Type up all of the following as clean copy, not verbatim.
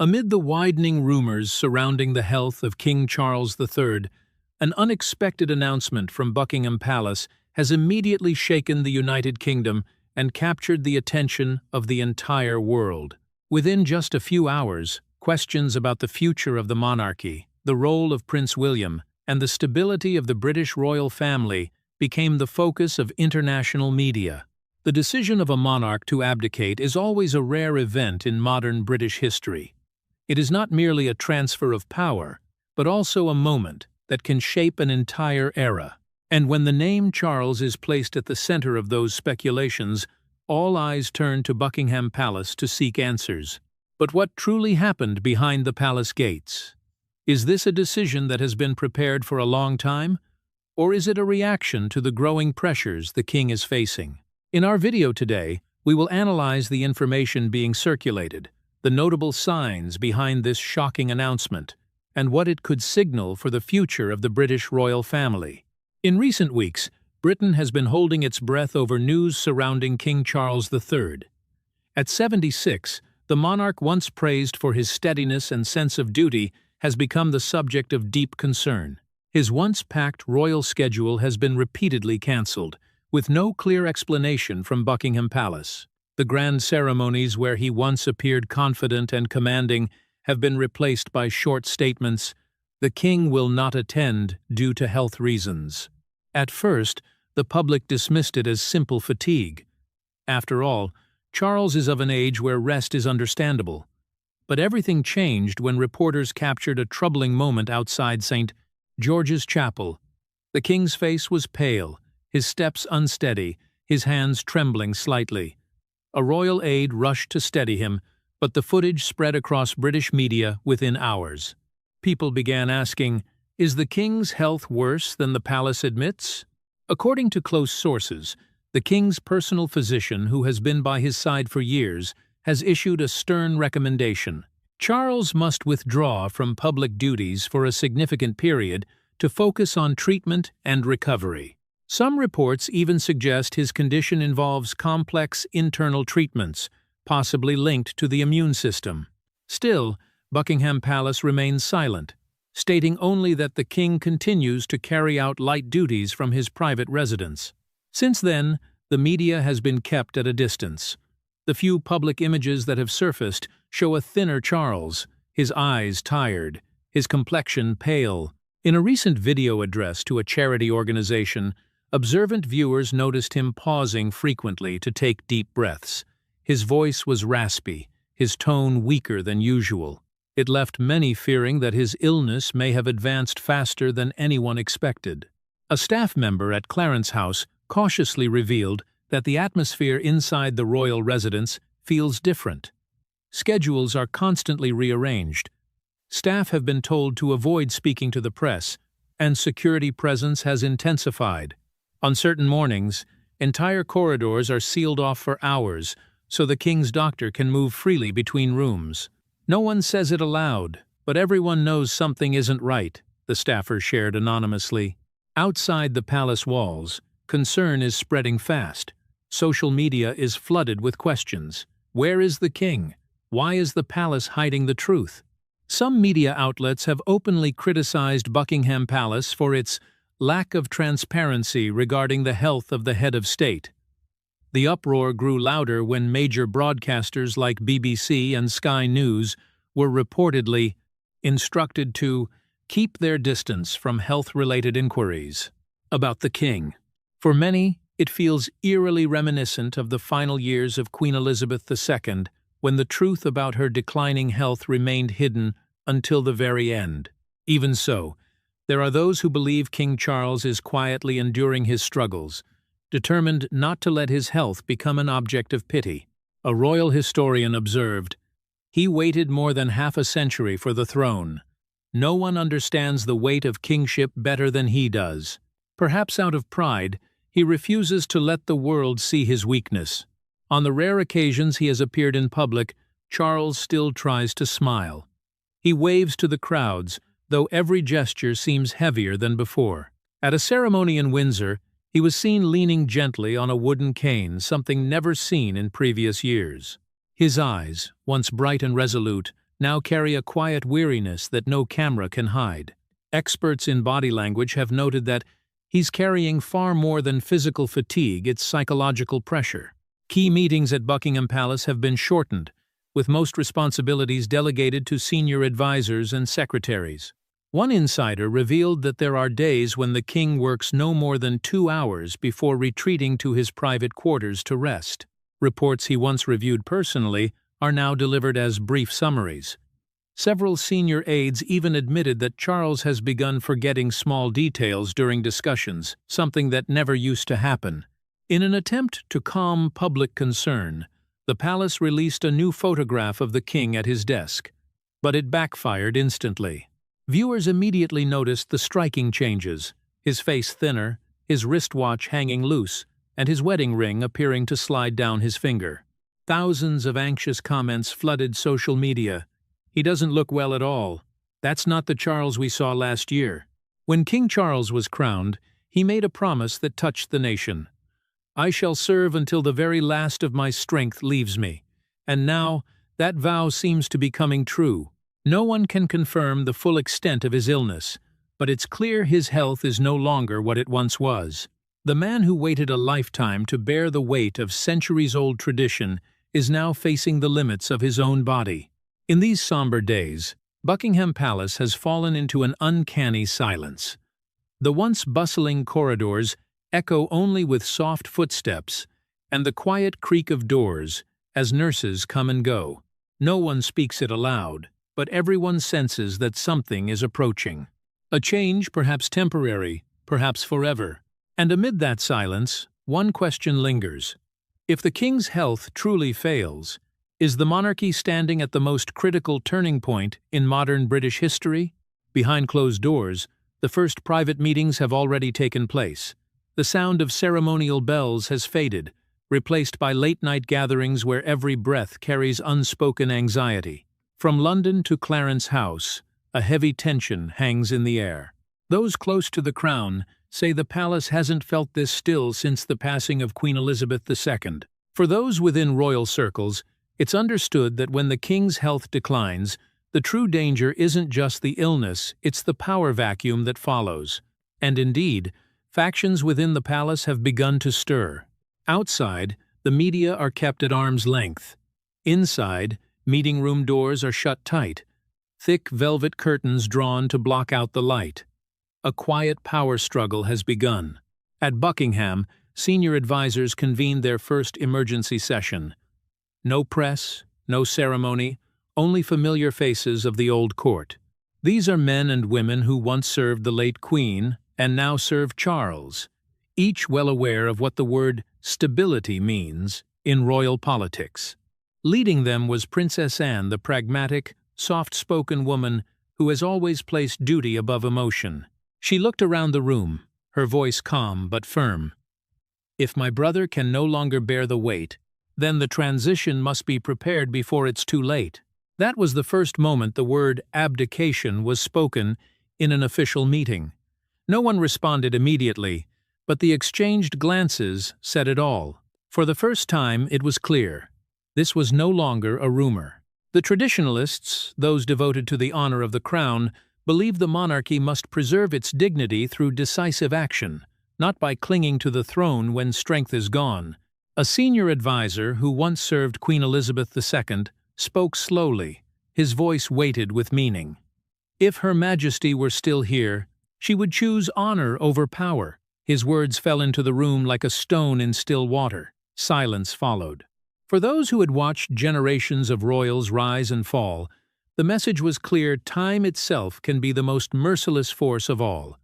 Amid the widening rumors surrounding the health of King Charles III, an unexpected announcement from Buckingham Palace has immediately shaken the United Kingdom and captured the attention of the entire world. Within just a few hours, questions about the future of the monarchy, the role of Prince William, and the stability of the British royal family became the focus of international media. The decision of a monarch to abdicate is always a rare event in modern British history. It is not merely a transfer of power, but also a moment that can shape an entire era. And when the name Charles is placed at the center of those speculations, all eyes turn to Buckingham Palace to seek answers. But what truly happened behind the palace gates? Is this a decision that has been prepared for a long time? Or is it a reaction to the growing pressures the king is facing? In our video today, we will analyze the information being circulated, the notable signs behind this shocking announcement, and what it could signal for the future of the British royal family. In recent weeks, Britain has been holding its breath over news surrounding King Charles III. At 76, the monarch once praised for his steadiness and sense of duty has become the subject of deep concern. His once-packed royal schedule has been repeatedly cancelled, with no clear explanation from Buckingham Palace. The grand ceremonies where he once appeared confident and commanding have been replaced by short statements, "The king will not attend due to health reasons." At first, the public dismissed it as simple fatigue. After all, Charles is of an age where rest is understandable. But everything changed when reporters captured a troubling moment outside St. George's Chapel. The king's face was pale, his steps unsteady, his hands trembling slightly. A royal aide rushed to steady him, but the footage spread across British media within hours. People began asking, is the king's health worse than the palace admits? According to close sources, the king's personal physician, who has been by his side for years, has issued a stern recommendation. Charles must withdraw from public duties for a significant period to focus on treatment and recovery. Some reports even suggest his condition involves complex internal treatments, possibly linked to the immune system. Still, Buckingham Palace remains silent, stating only that the king continues to carry out light duties from his private residence. Since then, the media has been kept at a distance. The few public images that have surfaced show a thinner Charles, his eyes tired, his complexion pale. In a recent video address to a charity organization, observant viewers noticed him pausing frequently to take deep breaths. His voice was raspy, his tone weaker than usual. It left many fearing that his illness may have advanced faster than anyone expected. A staff member at Clarence House cautiously revealed that the atmosphere inside the royal residence feels different. Schedules are constantly rearranged. Staff have been told to avoid speaking to the press, and security presence has intensified. On certain mornings, entire corridors are sealed off for hours so the king's doctor can move freely between rooms. No one says it aloud, but everyone knows something isn't right, the staffer shared anonymously. Outside the palace walls, concern is spreading fast. Social media is flooded with questions. Where is the king? Why is the palace hiding the truth? Some media outlets have openly criticized Buckingham Palace for its lack of transparency regarding the health of the head of state. The uproar grew louder when major broadcasters like BBC and Sky News were reportedly instructed to keep their distance from health-related inquiries about the king. For many, it feels eerily reminiscent of the final years of Queen Elizabeth II, when the truth about her declining health remained hidden until the very end. Even so, there are those who believe King Charles is quietly enduring his struggles, determined not to let his health become an object of pity. A royal historian observed, "He waited more than half a century for the throne. No one understands the weight of kingship better than he does. Perhaps out of pride, he refuses to let the world see his weakness. On the rare occasions he has appeared in public, Charles still tries to smile. He waves to the crowds, though every gesture seems heavier than before. At a ceremony in Windsor, he was seen leaning gently on a wooden cane, something never seen in previous years. His eyes, once bright and resolute, now carry a quiet weariness that no camera can hide. Experts in body language have noted that he's carrying far more than physical fatigue, it's psychological pressure. Key meetings at Buckingham Palace have been shortened, with most responsibilities delegated to senior advisors and secretaries. One insider revealed that there are days when the king works no more than 2 hours before retreating to his private quarters to rest. Reports he once reviewed personally are now delivered as brief summaries. Several senior aides even admitted that Charles has begun forgetting small details during discussions, something that never used to happen. In an attempt to calm public concern, the palace released a new photograph of the king at his desk, but it backfired instantly. Viewers immediately noticed the striking changes: his face thinner, his wristwatch hanging loose, and his wedding ring appearing to slide down his finger. Thousands of anxious comments flooded social media. "He doesn't look well at all. That's not the Charles we saw last year." When King Charles was crowned, he made a promise that touched the nation. "I shall serve until the very last of my strength leaves me." And now, that vow seems to be coming true. No one can confirm the full extent of his illness, but it's clear his health is no longer what it once was. The man who waited a lifetime to bear the weight of centuries-old tradition is now facing the limits of his own body. In these somber days, Buckingham Palace has fallen into an uncanny silence. The once bustling corridors echo only with soft footsteps and the quiet creak of doors as nurses come and go. No one speaks it aloud, but everyone senses that something is approaching. A change, perhaps temporary, perhaps forever. And amid that silence, one question lingers. If the king's health truly fails, is the monarchy standing at the most critical turning point in modern British history? Behind closed doors, the first private meetings have already taken place. The sound of ceremonial bells has faded, replaced by late-night gatherings where every breath carries unspoken anxiety. From London to Clarence House, a heavy tension hangs in the air. Those close to the crown say the palace hasn't felt this still since the passing of Queen Elizabeth II. For those within royal circles, it's understood that when the king's health declines, the true danger isn't just the illness, it's the power vacuum that follows. And indeed, factions within the palace have begun to stir. Outside, the media are kept at arm's length. Inside, meeting room doors are shut tight, thick velvet curtains drawn to block out the light. A quiet power struggle has begun. At Buckingham, senior advisors convened their first emergency session. No press, no ceremony, only familiar faces of the old court. These are men and women who once served the late Queen and now serve Charles, each well aware of what the word stability means in royal politics. Leading them was Princess Anne, the pragmatic, soft-spoken woman who has always placed duty above emotion. She looked around the room, her voice calm but firm. "If my brother can no longer bear the weight, then the transition must be prepared before it's too late." That was the first moment the word abdication was spoken in an official meeting. No one responded immediately, but the exchanged glances said it all. For the first time, it was clear. This was no longer a rumor. The traditionalists, those devoted to the honor of the crown, believed the monarchy must preserve its dignity through decisive action, not by clinging to the throne when strength is gone. A senior advisor who once served Queen Elizabeth II spoke slowly, his voice weighted with meaning. If Her Majesty were still here, she would choose honor over power. His words fell into the room like a stone in still water. Silence followed. For those who had watched generations of royals rise and fall, the message was clear: time itself can be the most merciless force of all.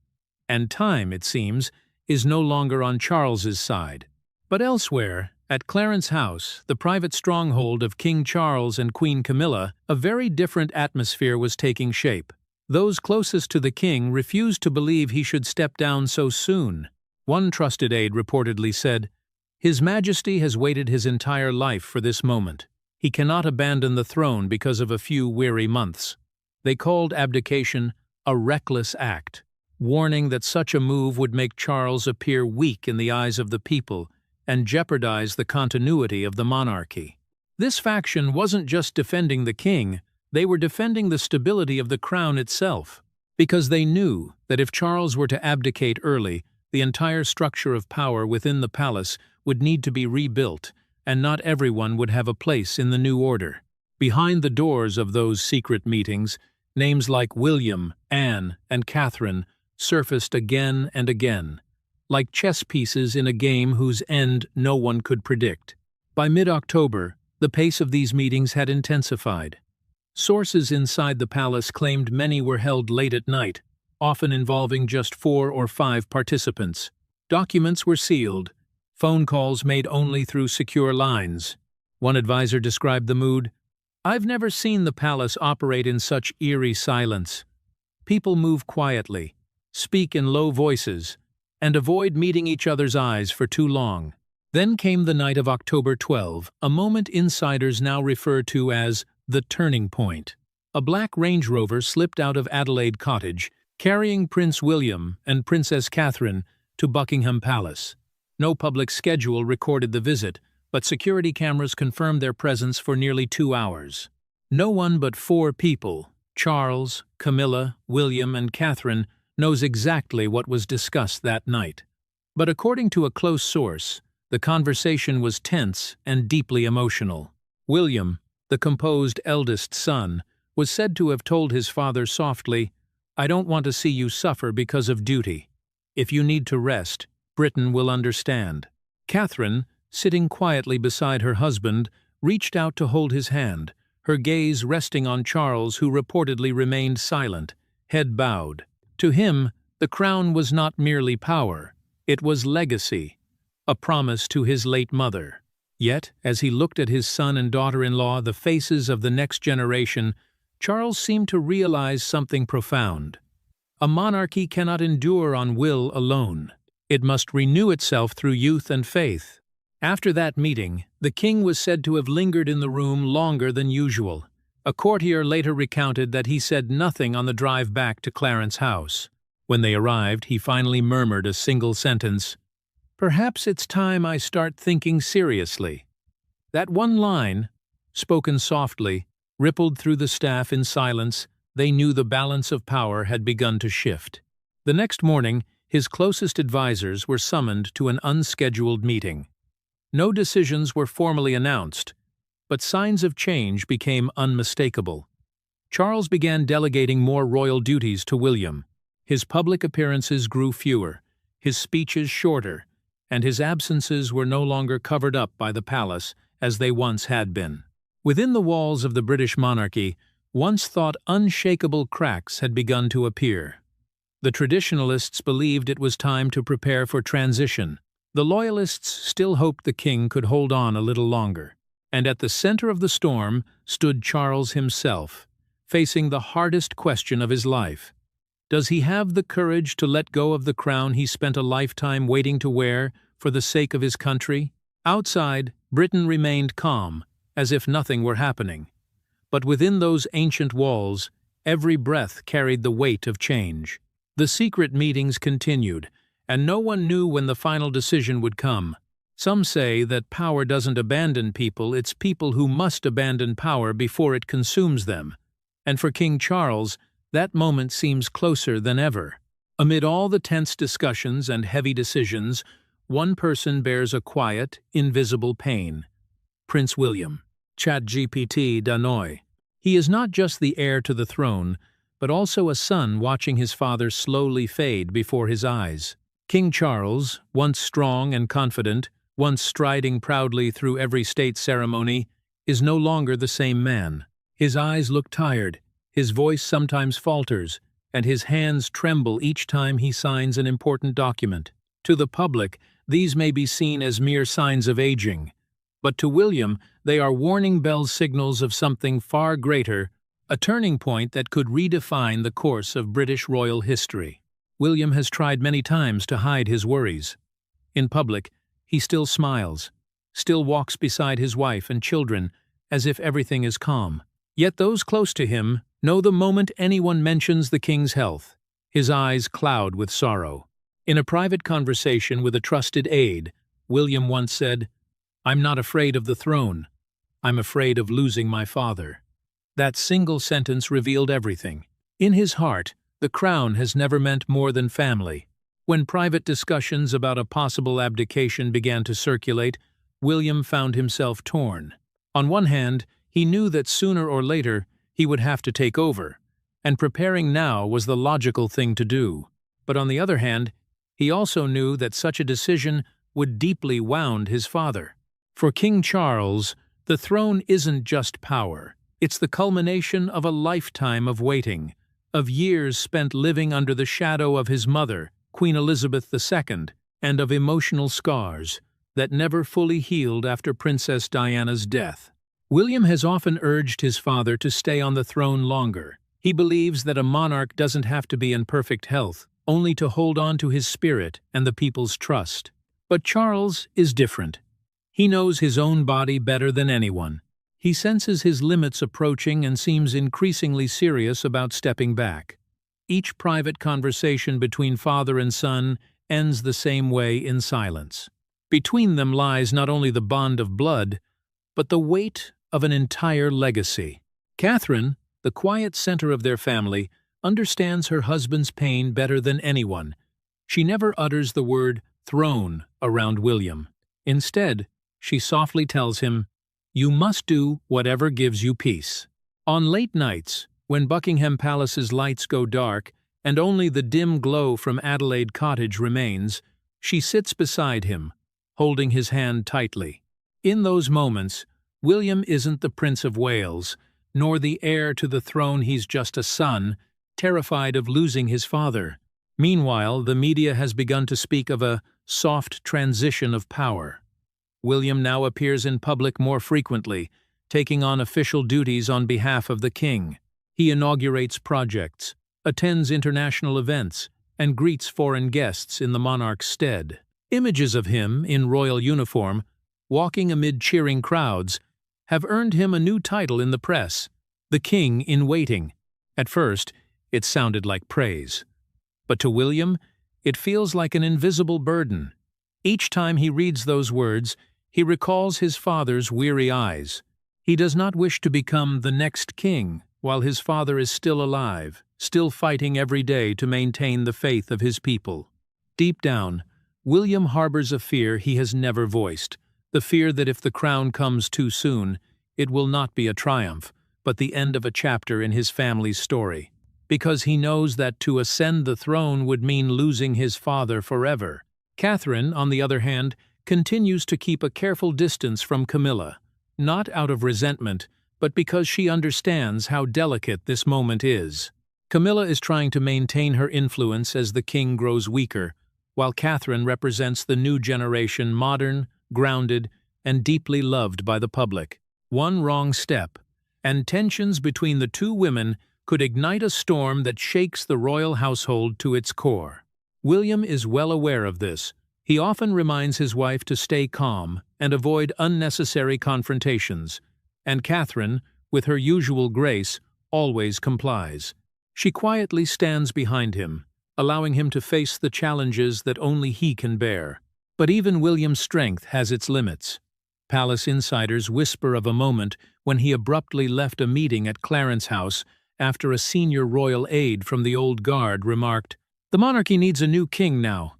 And time, it seems, is no longer on Charles's side. But elsewhere, at Clarence House, the private stronghold of King Charles and Queen Camilla, a very different atmosphere was taking shape. Those closest to the king refused to believe he should step down so soon. One trusted aide reportedly said, "His Majesty has waited his entire life for this moment. He cannot abandon the throne because of a few weary months." They called abdication a reckless act, warning that such a move would make Charles appear weak in the eyes of the people and jeopardize the continuity of the monarchy. This faction wasn't just defending the king, They were defending the stability of the crown itself, because they knew that if Charles were to abdicate early, the entire structure of power within the palace would need to be rebuilt, and not everyone would have a place in the new order. Behind the doors of those secret meetings, names like William, Anne, and Catherine surfaced again and again, like chess pieces in a game whose end no one could predict. By mid-October, the pace of these meetings had intensified. Sources inside the palace claimed many were held late at night, often involving just 4 or 5 participants. Documents were sealed, phone calls made only through secure lines. One advisor described the mood, "I've never seen the palace operate in such eerie silence. People move quietly, speak in low voices, and avoid meeting each other's eyes for too long." Then came the night of October 12, a moment insiders now refer to as the turning point. A black Range Rover slipped out of Adelaide Cottage, carrying Prince William and Princess Catherine to Buckingham Palace. No public schedule recorded the visit, but security cameras confirmed their presence for nearly 2 hours. No one but 4 people, Charles, Camilla, William, and Catherine, knows exactly what was discussed that night. But according to a close source, the conversation was tense and deeply emotional. William, the composed eldest son, was said to have told his father softly, "I don't want to see you suffer because of duty. If you need to rest, Britain will understand." Catherine, sitting quietly beside her husband, reached out to hold his hand, her gaze resting on Charles, who reportedly remained silent, head bowed. To him, the crown was not merely power, it was legacy, a promise to his late mother. Yet, as he looked at his son and daughter-in-law, the faces of the next generation, Charles seemed to realize something profound. A monarchy cannot endure on will alone. It must renew itself through youth and faith. After that meeting, the king was said to have lingered in the room longer than usual. A courtier later recounted that he said nothing on the drive back to Clarence House. When they arrived, he finally murmured a single sentence, "Perhaps it's time I start thinking seriously." That one line, spoken softly, rippled through the staff in silence. They knew the balance of power had begun to shift. The next morning, his closest advisors were summoned to an unscheduled meeting. No decisions were formally announced, but signs of change became unmistakable. Charles began delegating more royal duties to William. His public appearances grew fewer, his speeches shorter, and his absences were no longer covered up by the palace as they once had been. Within the walls of the British monarchy, once thought unshakable cracks had begun to appear. The traditionalists believed it was time to prepare for transition. The loyalists still hoped the king could hold on a little longer. And at the center of the storm stood Charles himself, facing the hardest question of his life. Does he have the courage to let go of the crown he spent a lifetime waiting to wear for the sake of his country? Outside, Britain remained calm, as if nothing were happening. But within those ancient walls, every breath carried the weight of change. The secret meetings continued, and no one knew when the final decision would come. Some say that power doesn't abandon people, it's people who must abandon power before it consumes them. And for King Charles, that moment seems closer than ever. Amid all the tense discussions and heavy decisions, one person bears a quiet, invisible pain. Prince William. ChatGPT Danoy. He is not just the heir to the throne, but also a son watching his father slowly fade before his eyes. King Charles, once strong and confident, once striding proudly through every state ceremony, is no longer the same man. His eyes look tired, his voice sometimes falters, and his hands tremble each time he signs an important document. To the public, these may be seen as mere signs of aging, but to William, they are warning bell signals of something far greater, a turning point that could redefine the course of British royal history. William has tried many times to hide his worries. In public, he still smiles, still walks beside his wife and children as if everything is calm. Yet those close to him know the moment anyone mentions the king's health, his eyes cloud with sorrow. In a private conversation with a trusted aide, William once said, "I'm not afraid of the throne. I'm afraid of losing my father." That single sentence revealed everything. In his heart, the crown has never meant more than family. When private discussions about a possible abdication began to circulate, William found himself torn. On one hand, he knew that sooner or later he would have to take over, and preparing now was the logical thing to do. But on the other hand, he also knew that such a decision would deeply wound his father. For King Charles, the throne isn't just power. It's the culmination of a lifetime of waiting, of years spent living under the shadow of his mother, Queen Elizabeth II, and of emotional scars that never fully healed after Princess Diana's death. William has often urged his father to stay on the throne longer. He believes that a monarch doesn't have to be in perfect health, only to hold on to his spirit and the people's trust. But Charles is different. He knows his own body better than anyone. He senses his limits approaching and seems increasingly serious about stepping back. Each private conversation between father and son ends the same way, in silence. Between them lies not only the bond of blood, but the weight of an entire legacy. Catherine, the quiet center of their family, understands her husband's pain better than anyone. She never utters the word throne around William. Instead, she softly tells him, "You must do whatever gives you peace." On late nights, when Buckingham Palace's lights go dark and only the dim glow from Adelaide Cottage remains, she sits beside him, holding his hand tightly. In those moments, William isn't the Prince of Wales, nor the heir to the throne. He's just a son, terrified of losing his father. Meanwhile, the media has begun to speak of a soft transition of power. William now appears in public more frequently, taking on official duties on behalf of the king. He inaugurates projects, attends international events, and greets foreign guests in the monarch's stead. Images of him, in royal uniform, walking amid cheering crowds, have earned him a new title in the press, the King in Waiting. At first, it sounded like praise. But to William, it feels like an invisible burden. Each time he reads those words, he recalls his father's weary eyes. He does not wish to become the next king while his father is still alive, still fighting every day to maintain the faith of his people. Deep down, William harbors a fear he has never voiced, the fear that if the crown comes too soon, it will not be a triumph, but the end of a chapter in his family's story. Because he knows that to ascend the throne would mean losing his father forever. Catherine, on the other hand, continues to keep a careful distance from Camilla, not out of resentment, but because she understands how delicate this moment is. Camilla is trying to maintain her influence as the king grows weaker, while Catherine represents the new generation, modern, grounded, and deeply loved by the public. One wrong step, and tensions between the two women could ignite a storm that shakes the royal household to its core. William is well aware of this. He often reminds his wife to stay calm and avoid unnecessary confrontations, and Catherine, with her usual grace, always complies. She quietly stands behind him, allowing him to face the challenges that only he can bear. But even William's strength has its limits. Palace insiders whisper of a moment when he abruptly left a meeting at Clarence House after a senior royal aide from the old guard remarked, "The monarchy needs a new king now."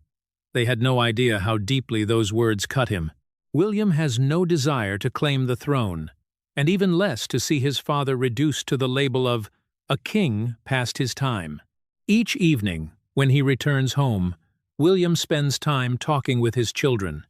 They had no idea how deeply those words cut him. William has no desire to claim the throne, and even less to see his father reduced to the label of a king past his time. Each evening, when he returns home, William spends time talking with his children.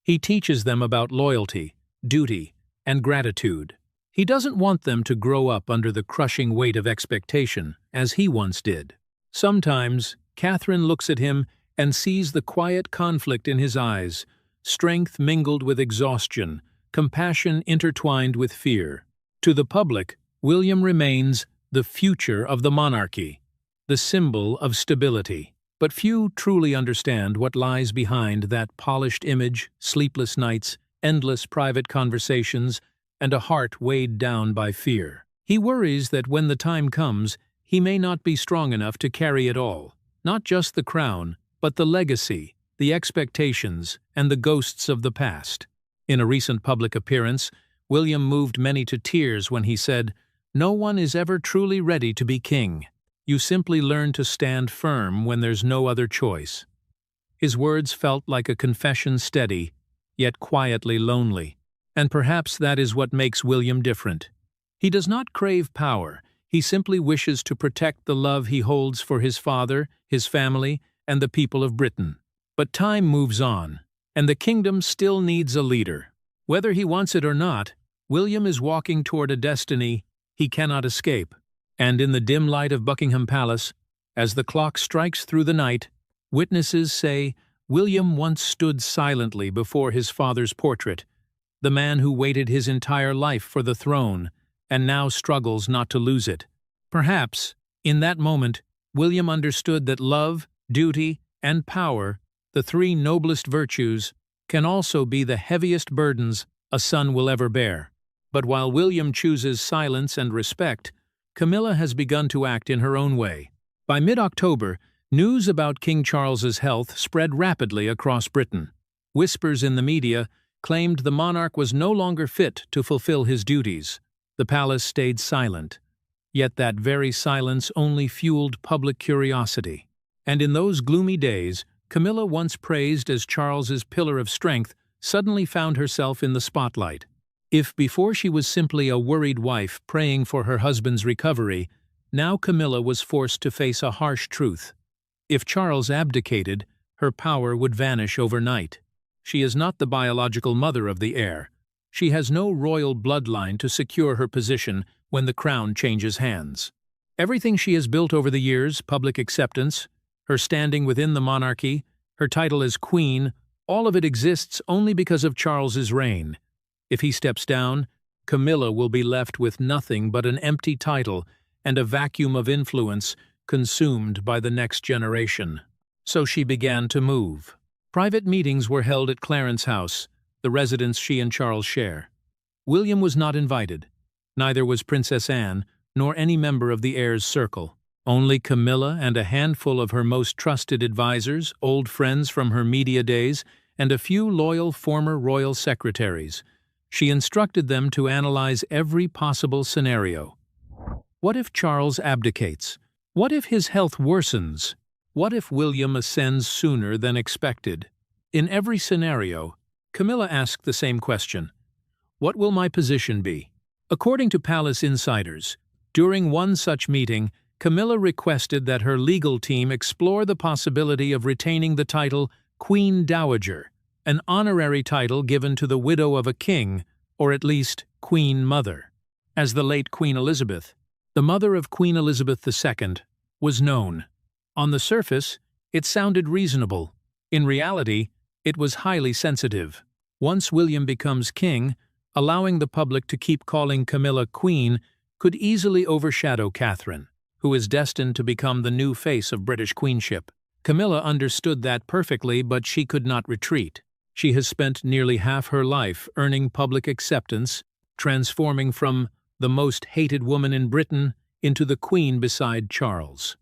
He teaches them about loyalty, duty, and gratitude. He doesn't want them to grow up under the crushing weight of expectation, as he once did. Sometimes, Catherine looks at him and sees the quiet conflict in his eyes, strength mingled with exhaustion, compassion intertwined with fear. To the public, William remains the future of the monarchy, the symbol of stability. But few truly understand what lies behind that polished image, sleepless nights, endless private conversations, and a heart weighed down by fear. He worries that when the time comes, he may not be strong enough to carry it all, not just the crown, but the legacy, the expectations, and the ghosts of the past. In a recent public appearance, William moved many to tears when he said, No one is ever truly ready to be king. You simply learn to stand firm when there's no other choice." His words felt like a confession, steady, yet quietly lonely. And perhaps that is what makes William different. He does not crave power. He simply wishes to protect the love he holds for his father, his family, and the people of Britain. But time moves on, and the kingdom still needs a leader. Whether he wants it or not, William is walking toward a destiny he cannot escape. And in the dim light of Buckingham Palace, as the clock strikes through the night, witnesses say William once stood silently before his father's portrait, the man who waited his entire life for the throne and now struggles not to lose it. Perhaps, in that moment, William understood that love, duty, and power, the three noblest virtues, can also be the heaviest burdens a son will ever bear. But while William chooses silence and respect, Camilla has begun to act in her own way. By mid-October, news about King Charles's health spread rapidly across Britain. Whispers in the media claimed the monarch was no longer fit to fulfill his duties. The palace stayed silent. Yet that very silence only fueled public curiosity. And in those gloomy days, Camilla, once praised as Charles's pillar of strength, suddenly found herself in the spotlight. If before she was simply a worried wife praying for her husband's recovery, now Camilla was forced to face a harsh truth. If Charles abdicated, her power would vanish overnight. She is not the biological mother of the heir. She has no royal bloodline to secure her position when the crown changes hands. Everything she has built over the years, public acceptance, her standing within the monarchy, her title as queen, all of it exists only because of Charles's reign. If he steps down, Camilla will be left with nothing but an empty title and a vacuum of influence consumed by the next generation. So she began to move. Private meetings were held at Clarence House, the residence she and Charles share. William was not invited. Neither was Princess Anne, nor any member of the heir's circle. Only Camilla and a handful of her most trusted advisors, old friends from her media days, and a few loyal former royal secretaries. She instructed them to analyze every possible scenario. What if Charles abdicates? What if his health worsens? What if William ascends sooner than expected? In every scenario, Camilla asked the same question: what will my position be? According to palace insiders, during one such meeting, Camilla requested that her legal team explore the possibility of retaining the title Queen Dowager, an honorary title given to the widow of a king, or at least Queen Mother. As the late Queen Elizabeth, the mother of Queen Elizabeth II, was known. On the surface, it sounded reasonable. In reality, it was highly sensitive. Once William becomes king, allowing the public to keep calling Camilla queen could easily overshadow Catherine, who is destined to become the new face of British queenship. Camilla understood that perfectly, but she could not retreat. She has spent nearly half her life earning public acceptance, transforming from the most hated woman in Britain into the queen beside Charles.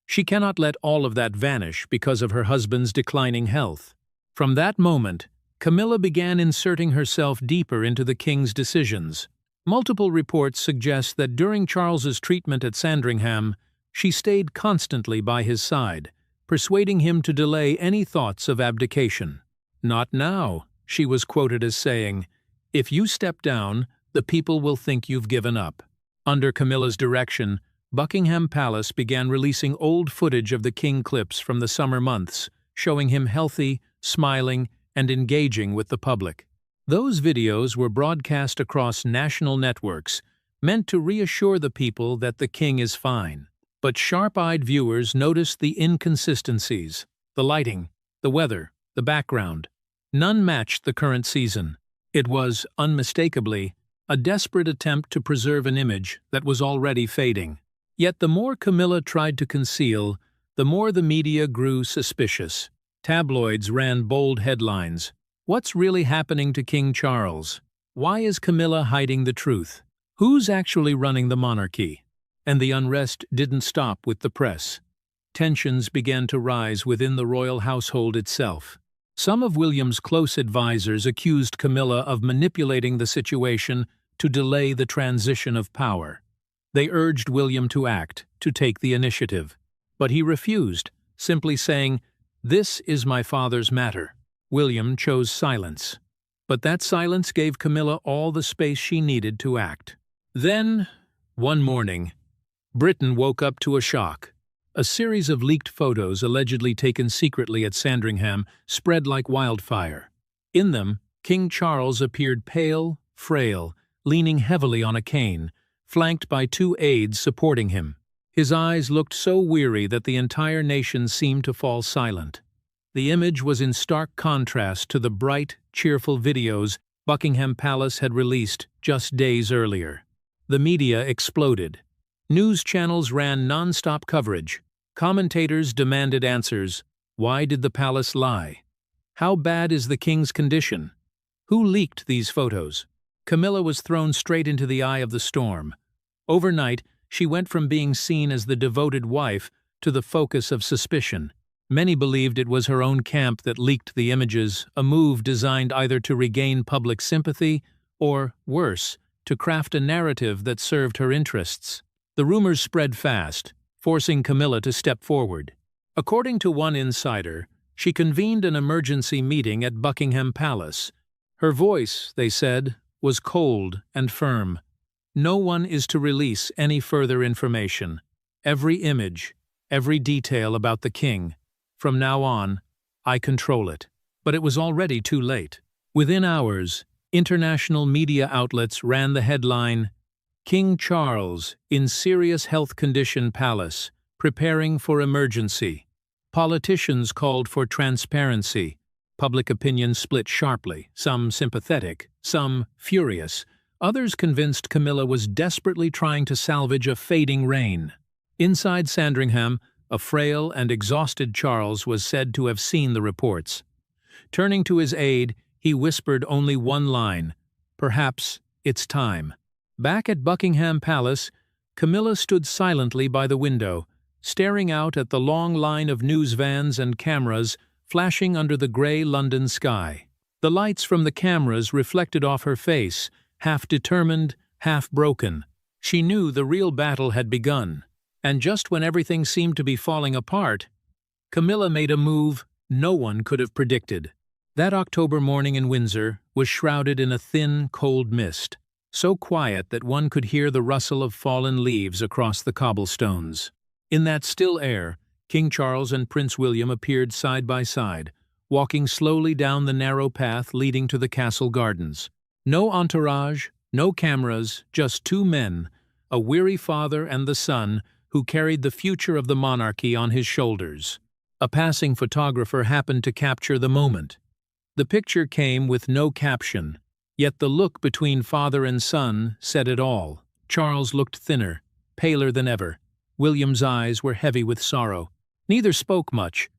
She cannot let all of that vanish because of her husband's declining health. From that moment, Camilla began inserting herself deeper into the king's decisions. Multiple reports suggest that during Charles's treatment at Sandringham, she stayed constantly by his side, persuading him to delay any thoughts of abdication. "Not now," she was quoted as saying. "If you step down, the people will think you've given up." Under Camilla's direction, Buckingham Palace began releasing old footage of the king clips from the summer months, showing him healthy, smiling, and engaging with the public. Those videos were broadcast across national networks, meant to reassure the people that the king is fine. But sharp-eyed viewers noticed the inconsistencies: the lighting, the weather, the background. None matched the current season. It was, unmistakably, a desperate attempt to preserve an image that was already fading. Yet the more Camilla tried to conceal, the more the media grew suspicious. Tabloids ran bold headlines. "What's really happening to King Charles? Why is Camilla hiding the truth? Who's actually running the monarchy?" And the unrest didn't stop with the press. Tensions began to rise within the royal household itself. Some of William's close advisors accused Camilla of manipulating the situation to delay the transition of power. They urged William to act, to take the initiative. But he refused, simply saying, "This is my father's matter." William chose silence. But that silence gave Camilla all the space she needed to act. Then, one morning, Britain woke up to a shock. A series of leaked photos allegedly taken secretly at Sandringham spread like wildfire. In them, King Charles appeared pale, frail, leaning heavily on a cane, flanked by two aides supporting him. His eyes looked so weary that the entire nation seemed to fall silent. The image was in stark contrast to the bright, cheerful videos Buckingham Palace had released just days earlier. The media exploded. News channels ran non-stop coverage. Commentators demanded answers. Why did the palace lie? How bad is the king's condition? Who leaked these photos? Camilla was thrown straight into the eye of the storm. Overnight, she went from being seen as the devoted wife to the focus of suspicion. Many believed it was her own camp that leaked the images, a move designed either to regain public sympathy or, worse, to craft a narrative that served her interests. The rumors spread fast, forcing Camilla to step forward. According to one insider, she convened an emergency meeting at Buckingham Palace. Her voice, they said, was cold and firm. No one is to release any further information. Every image, every detail about the king. From now on, I control it. But it was already too late. Within hours, international media outlets ran the headline, "King Charles in serious health condition palace, preparing for emergency." Politicians called for transparency. Public opinion split sharply, some sympathetic, some furious. Others convinced Camilla was desperately trying to salvage a fading reign. Inside Sandringham, a frail and exhausted Charles was said to have seen the reports. Turning to his aide, he whispered only one line, "Perhaps it's time." Back at Buckingham Palace, Camilla stood silently by the window, staring out at the long line of news vans and cameras flashing under the grey London sky. The lights from the cameras reflected off her face, half determined, half broken. She knew the real battle had begun. And just when everything seemed to be falling apart, Camilla made a move no one could have predicted. That October morning in Windsor was shrouded in a thin, cold mist, so quiet that one could hear the rustle of fallen leaves across the cobblestones. In that still air, King Charles and Prince William appeared side by side, walking slowly down the narrow path leading to the castle gardens. No entourage, no cameras, just two men, a weary father and the son, who carried the future of the monarchy on his shoulders. A passing photographer happened to capture the moment. The picture came with no caption, yet the look between father and son said it all. Charles looked thinner, paler than ever. William's eyes were heavy with sorrow. Neither spoke much,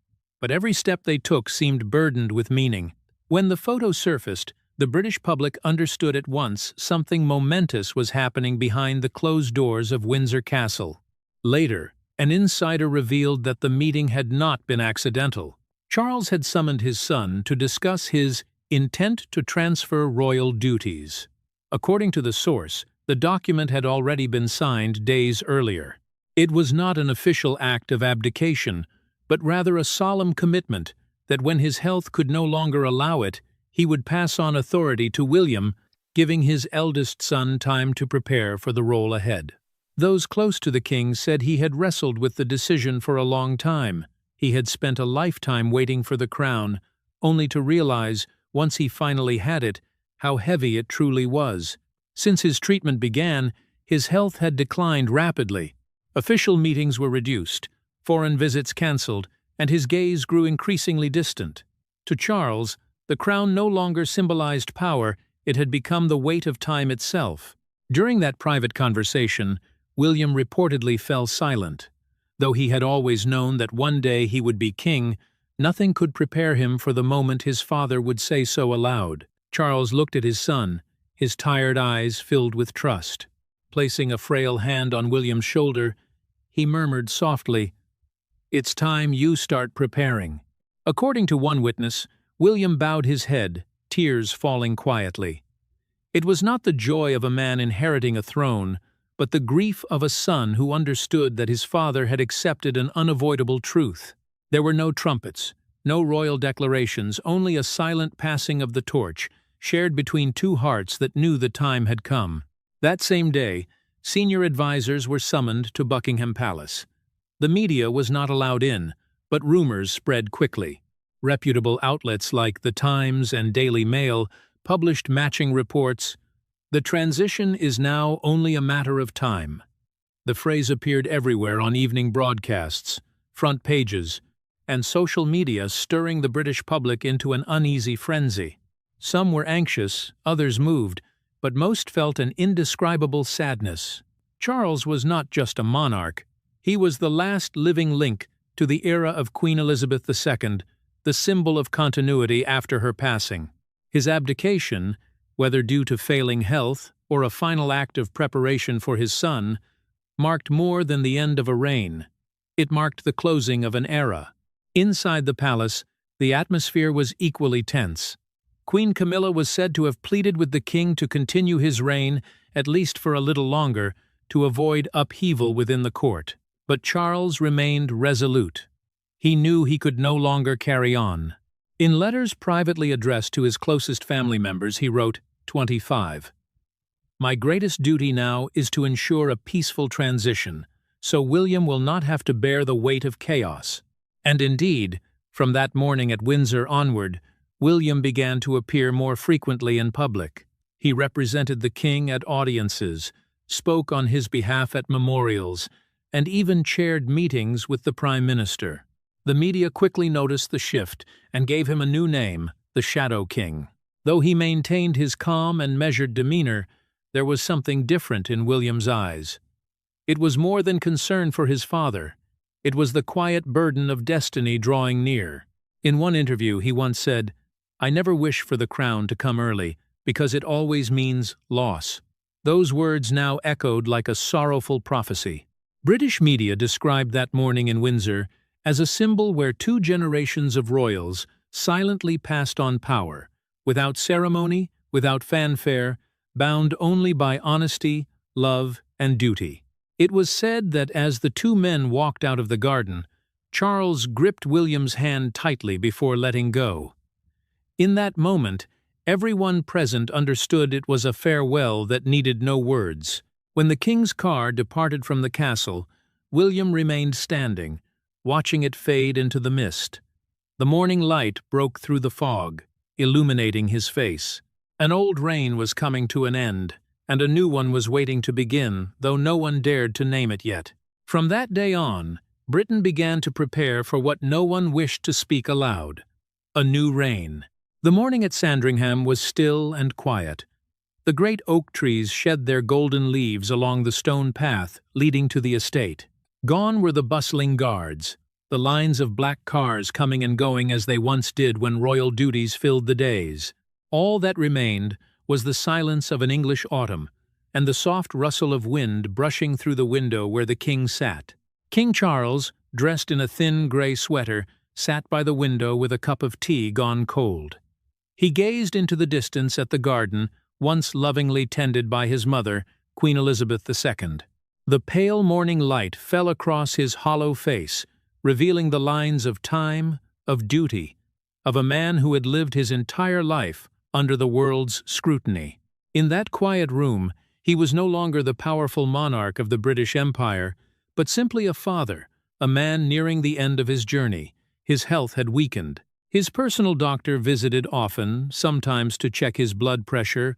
but every step they took seemed burdened with meaning. When the photo surfaced, the British public understood at once something momentous was happening behind the closed doors of Windsor Castle. Later, an insider revealed that the meeting had not been accidental. Charles had summoned his son to discuss his intent to transfer royal duties. According to the source, the document had already been signed days earlier. It was not an official act of abdication, but rather a solemn commitment that when his health could no longer allow it, he would pass on authority to William, giving his eldest son time to prepare for the role ahead. Those close to the king said he had wrestled with the decision for a long time. He had spent a lifetime waiting for the crown, only to realize, once he finally had it, how heavy it truly was. Since his treatment began, his health had declined rapidly. Official meetings were reduced, foreign visits cancelled, and his gaze grew increasingly distant. To Charles, the crown no longer symbolized power, it had become the weight of time itself. During that private conversation, William reportedly fell silent. Though he had always known that one day he would be king, nothing could prepare him for the moment his father would say so aloud. Charles looked at his son, his tired eyes filled with trust. Placing a frail hand on William's shoulder, he murmured softly, "It's time you start preparing." According to one witness, William bowed his head, tears falling quietly. It was not the joy of a man inheriting a throne, but the grief of a son who understood that his father had accepted an unavoidable truth. There were no trumpets, no royal declarations, only a silent passing of the torch, shared between two hearts that knew the time had come. That same day, senior advisors were summoned to Buckingham Palace. The media was not allowed in, but rumors spread quickly. Reputable outlets like The Times and Daily Mail published matching reports. The transition is now only a matter of time. The phrase appeared everywhere on evening broadcasts, front pages, and social media, stirring the British public into an uneasy frenzy. Some were anxious, others moved, but most felt an indescribable sadness. Charles was not just a monarch. He was the last living link to the era of Queen Elizabeth II, the symbol of continuity after her passing. His abdication, whether due to failing health or a final act of preparation for his son, marked more than the end of a reign. It marked the closing of an era. Inside the palace, the atmosphere was equally tense. Queen Camilla was said to have pleaded with the king to continue his reign, at least for a little longer, to avoid upheaval within the court. But Charles remained resolute. He knew he could no longer carry on. In letters privately addressed to his closest family members, he wrote, 25. My greatest duty now is to ensure a peaceful transition, so William will not have to bear the weight of chaos. And indeed, from that morning at Windsor onward, William began to appear more frequently in public. He represented the king at audiences, spoke on his behalf at memorials, and even chaired meetings with the Prime Minister. The media quickly noticed the shift and gave him a new name, the Shadow King. Though he maintained his calm and measured demeanor, there was something different in William's eyes. It was more than concern for his father. It was the quiet burden of destiny drawing near. In one interview, he once said, "I never wish for the crown to come early, because it always means loss." Those words now echoed like a sorrowful prophecy. British media described that morning in Windsor as a symbol where two generations of royals silently passed on power, without ceremony, without fanfare, bound only by honesty, love, and duty. It was said that as the two men walked out of the garden, Charles gripped William's hand tightly before letting go. In that moment, everyone present understood it was a farewell that needed no words. When the king's car departed from the castle, William remained standing, watching it fade into the mist. The morning light broke through the fog, illuminating his face. An old reign was coming to an end, and a new one was waiting to begin, though no one dared to name it yet. From that day on, Britain began to prepare for what no one wished to speak aloud: a new reign. The morning at Sandringham was still and quiet. The great oak trees shed their golden leaves along the stone path leading to the estate. Gone were the bustling guards, the lines of black cars coming and going as they once did when royal duties filled the days. All that remained was the silence of an English autumn, and the soft rustle of wind brushing through the window where the king sat. King Charles, dressed in a thin gray sweater, sat by the window with a cup of tea gone cold. He gazed into the distance at the garden, once lovingly tended by his mother, Queen Elizabeth II. The pale morning light fell across his hollow face, revealing the lines of time, of duty, of a man who had lived his entire life under the world's scrutiny. In that quiet room, he was no longer the powerful monarch of the British Empire, but simply a father, a man nearing the end of his journey. His health had weakened. His personal doctor visited often, sometimes to check his blood pressure,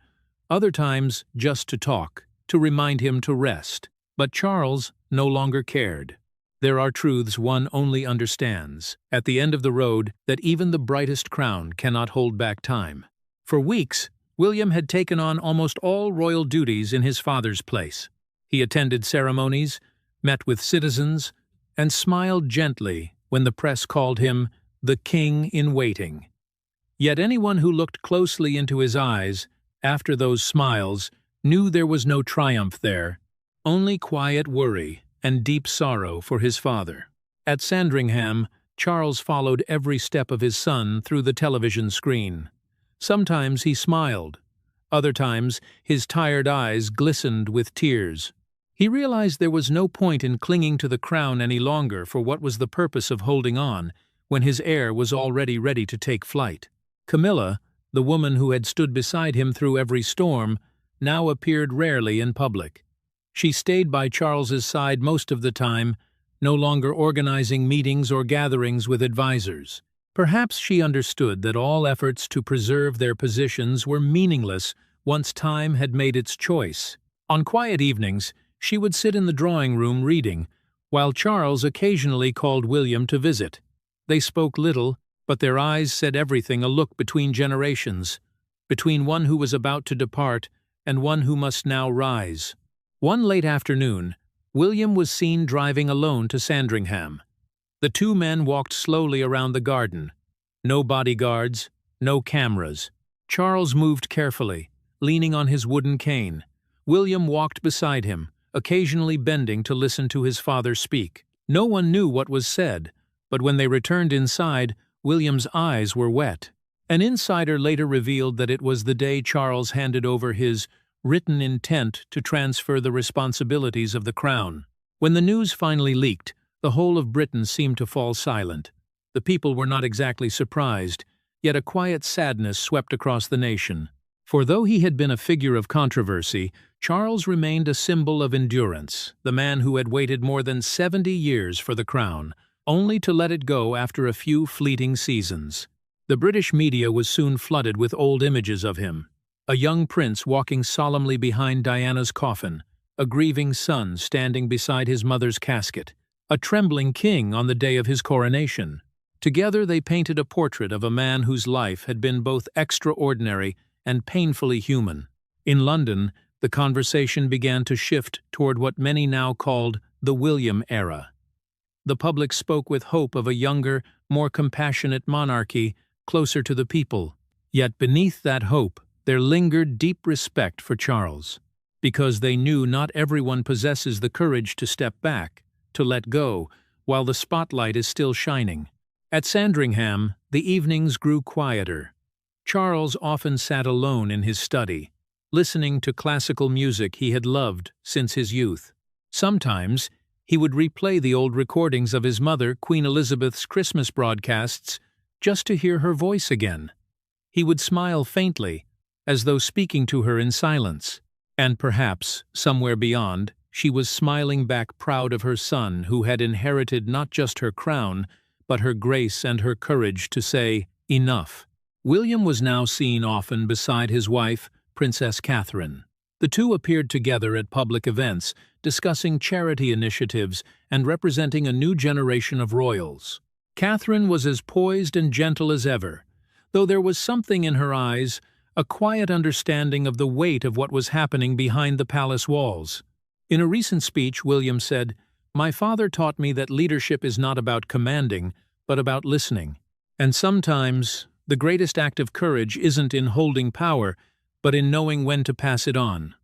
other times just to talk, to remind him to rest. But Charles no longer cared. There are truths one only understands, at the end of the road, that even the brightest crown cannot hold back time. For weeks, William had taken on almost all royal duties in his father's place. He attended ceremonies, met with citizens, and smiled gently when the press called him the King in Waiting. Yet anyone who looked closely into his eyes, after those smiles, knew there was no triumph there, only quiet worry and deep sorrow for his father. At Sandringham, Charles followed every step of his son through the television screen. Sometimes he smiled. Other times, his tired eyes glistened with tears. He realized there was no point in clinging to the crown any longer, for what was the purpose of holding on when his heir was already ready to take flight? Camilla, the woman who had stood beside him through every storm, now appeared rarely in public. She stayed by Charles's side most of the time, no longer organizing meetings or gatherings with advisors. Perhaps she understood that all efforts to preserve their positions were meaningless once time had made its choice. On quiet evenings, she would sit in the drawing room reading, while Charles occasionally called William to visit. They spoke little, but their eyes said everything, a look between generations, between one who was about to depart and one who must now rise. One late afternoon, William was seen driving alone to Sandringham. The two men walked slowly around the garden. No bodyguards, no cameras. Charles moved carefully, leaning on his wooden cane. William walked beside him, occasionally bending to listen to his father speak. No one knew what was said, but when they returned inside, William's eyes were wet. An insider later revealed that it was the day Charles handed over his written intent to transfer the responsibilities of the crown. When the news finally leaked, the whole of Britain seemed to fall silent. The people were not exactly surprised, yet a quiet sadness swept across the nation. For though he had been a figure of controversy, Charles remained a symbol of endurance, the man who had waited more than 70 years for the crown, only to let it go after a few fleeting seasons. The British media was soon flooded with old images of him. A young prince walking solemnly behind Diana's coffin, a grieving son standing beside his mother's casket, a trembling king on the day of his coronation. Together they painted a portrait of a man whose life had been both extraordinary and painfully human. In London, the conversation began to shift toward what many now called the William era. The public spoke with hope of a younger, more compassionate monarchy closer to the people. Yet beneath that hope, there lingered deep respect for Charles, because they knew not everyone possesses the courage to step back, to let go, while the spotlight is still shining. At Sandringham, the evenings grew quieter. Charles often sat alone in his study, listening to classical music he had loved since his youth. Sometimes, he would replay the old recordings of his mother, Queen Elizabeth's Christmas broadcasts, just to hear her voice again. He would smile faintly, as though speaking to her in silence. And perhaps, somewhere beyond, she was smiling back, proud of her son who had inherited not just her crown, but her grace and her courage to say, "Enough." William was now seen often beside his wife, Princess Catherine. The two appeared together at public events, discussing charity initiatives and representing a new generation of royals. Catherine was as poised and gentle as ever, though there was something in her eyes, a quiet understanding of the weight of what was happening behind the palace walls. In a recent speech, William said, "My father taught me that leadership is not about commanding, but about listening. And sometimes, the greatest act of courage isn't in holding power, but in knowing when to pass it on."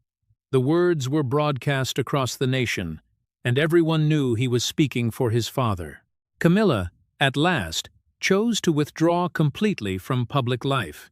The words were broadcast across the nation, and everyone knew he was speaking for his father. Camilla, at last, chose to withdraw completely from public life.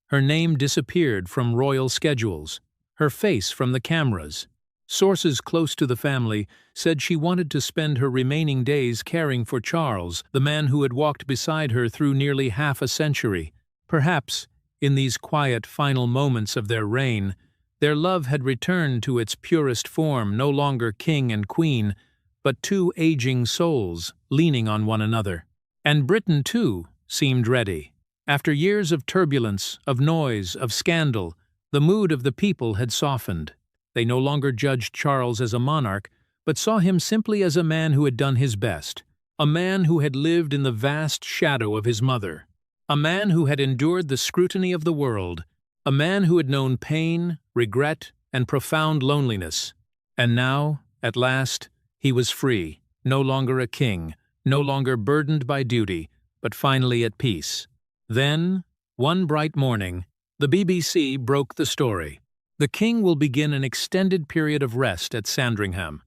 Her name disappeared from royal schedules, her face from the cameras. Sources close to the family said she wanted to spend her remaining days caring for Charles, the man who had walked beside her through nearly half a century. Perhaps, in these quiet final moments of their reign, their love had returned to its purest form, no longer king and queen, but two aging souls leaning on one another. And Britain, too, seemed ready. After years of turbulence, of noise, of scandal, the mood of the people had softened. They no longer judged Charles as a monarch, but saw him simply as a man who had done his best, a man who had lived in the vast shadow of his mother, a man who had endured the scrutiny of the world, a man who had known pain, regret, and profound loneliness. And now, at last, he was free, no longer a king, no longer burdened by duty, but finally at peace. Then, one bright morning, the BBC broke the story. The king will begin an extended period of rest at Sandringham.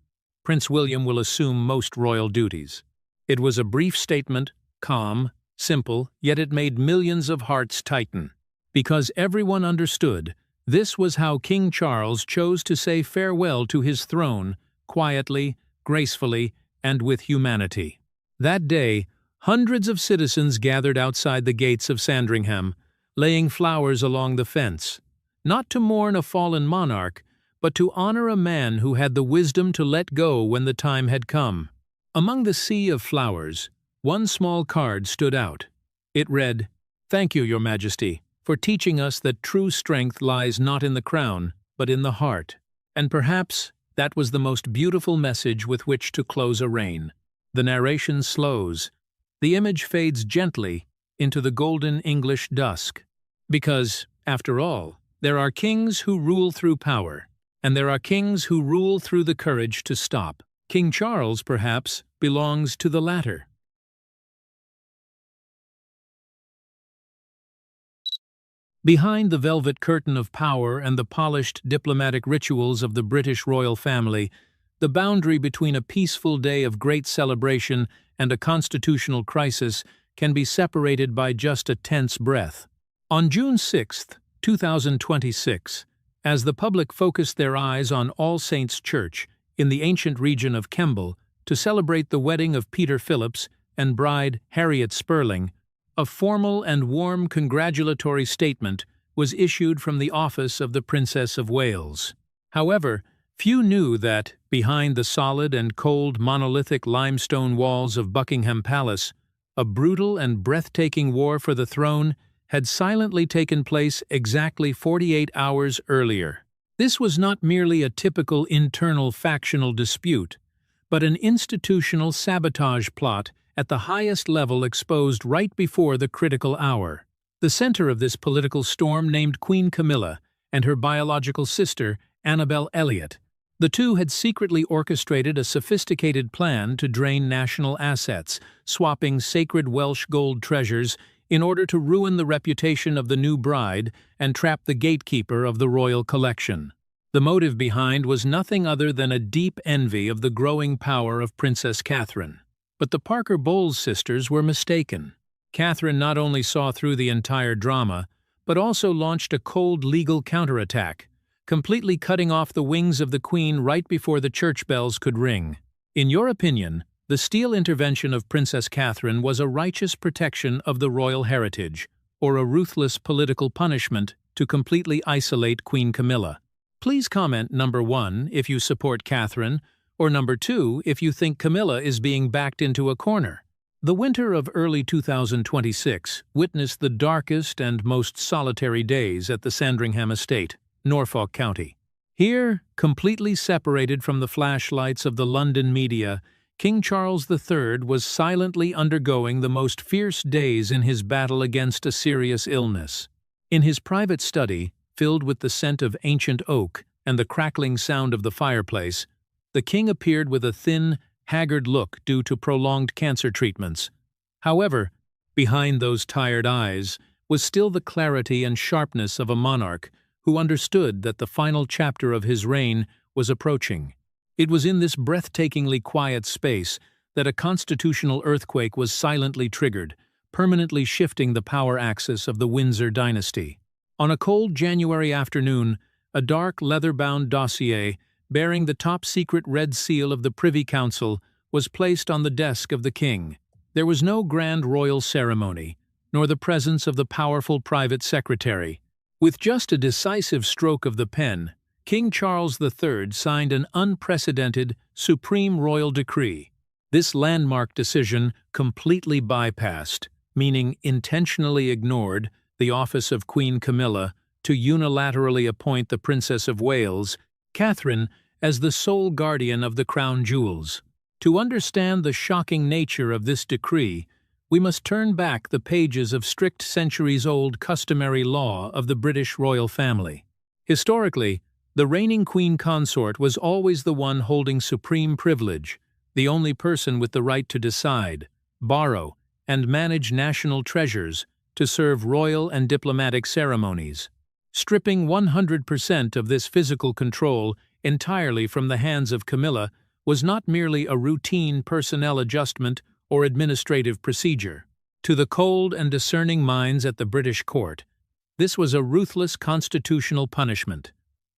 Prince William will assume most royal duties. It was a brief statement, calm, simple, yet it made millions of hearts tighten. Because everyone understood, this was how King Charles chose to say farewell to his throne quietly, gracefully, and with humanity. That day, hundreds of citizens gathered outside the gates of Sandringham, laying flowers along the fence, not to mourn a fallen monarch, but to honor a man who had the wisdom to let go when the time had come. Among the sea of flowers, one small card stood out. It read, "Thank you, Your Majesty, for teaching us that true strength lies not in the crown, but in the heart." And perhaps that was the most beautiful message with which to close a reign. The narration slows. The image fades gently into the golden English dusk. Because, after all, there are kings who rule through power, and there are kings who rule through the courage to stop. King Charles, perhaps, belongs to the latter. Behind the velvet curtain of power and the polished diplomatic rituals of the British royal family, the boundary between a peaceful day of great celebration and a constitutional crisis can be separated by just a tense breath. On June 6, 2026, as the public focused their eyes on All Saints' Church in the ancient region of Kemble to celebrate the wedding of Peter Phillips and bride Harriet Spurling, a formal and warm congratulatory statement was issued from the office of the Princess of Wales. However, few knew that, behind the solid and cold monolithic limestone walls of Buckingham Palace, a brutal and breathtaking war for the throne had silently taken place exactly 48 hours earlier. This was not merely a typical internal factional dispute, but an institutional sabotage plot at the highest level exposed right before the critical hour. The center of this political storm named Queen Camilla and her biological sister, Annabel Elliot. The two had secretly orchestrated a sophisticated plan to drain national assets, swapping sacred Welsh gold treasures in order to ruin the reputation of the new bride and trap the gatekeeper of the royal collection. The motive behind was nothing other than a deep envy of the growing power of Princess Catherine. But the Parker Bowles sisters were mistaken. Catherine not only saw through the entire drama, but also launched a cold legal counterattack, completely cutting off the wings of the Queen right before the church bells could ring. In your opinion, the steel intervention of Princess Catherine was a righteous protection of the royal heritage, or a ruthless political punishment to completely isolate Queen Camilla? Please comment number 1 if you support Catherine, or number 2 if you think Camilla is being backed into a corner. The winter of early 2026 witnessed the darkest and most solitary days at the Sandringham estate, Norfolk County. Here, completely separated from the flashlights of the London media, King Charles III was silently undergoing the most fierce days in his battle against a serious illness. In his private study, filled with the scent of ancient oak and the crackling sound of the fireplace, the king appeared with a thin, haggard look due to prolonged cancer treatments. However, behind those tired eyes was still the clarity and sharpness of a monarch who understood that the final chapter of his reign was approaching. It was in this breathtakingly quiet space that a constitutional earthquake was silently triggered, permanently shifting the power axis of the Windsor dynasty. On a cold January afternoon, a dark leather-bound dossier bearing the top-secret red seal of the Privy Council was placed on the desk of the king. There was no grand royal ceremony, nor the presence of the powerful private secretary. With just a decisive stroke of the pen, King Charles III signed an unprecedented, supreme royal decree. This landmark decision completely bypassed, meaning intentionally ignored, the office of Queen Camilla to unilaterally appoint the Princess of Wales, Catherine, as the sole guardian of the crown jewels. To understand the shocking nature of this decree, we must turn back the pages of strict centuries-old customary law of the British royal family. Historically, the reigning queen consort was always the one holding supreme privilege, the only person with the right to decide, borrow, and manage national treasures to serve royal and diplomatic ceremonies. Stripping 100% of this physical control entirely from the hands of Camilla was not merely a routine personnel adjustment or administrative procedure. To the cold and discerning minds at the British court, this was a ruthless constitutional punishment,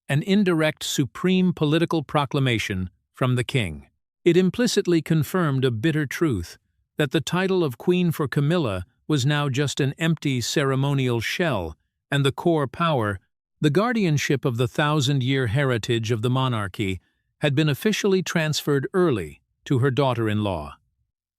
an indirect supreme political proclamation from the king. It implicitly confirmed a bitter truth, that the title of Queen for Camilla was now just an empty ceremonial shell, and the core power, the guardianship of the thousand-year heritage of the monarchy, had been officially transferred early to her daughter-in-law,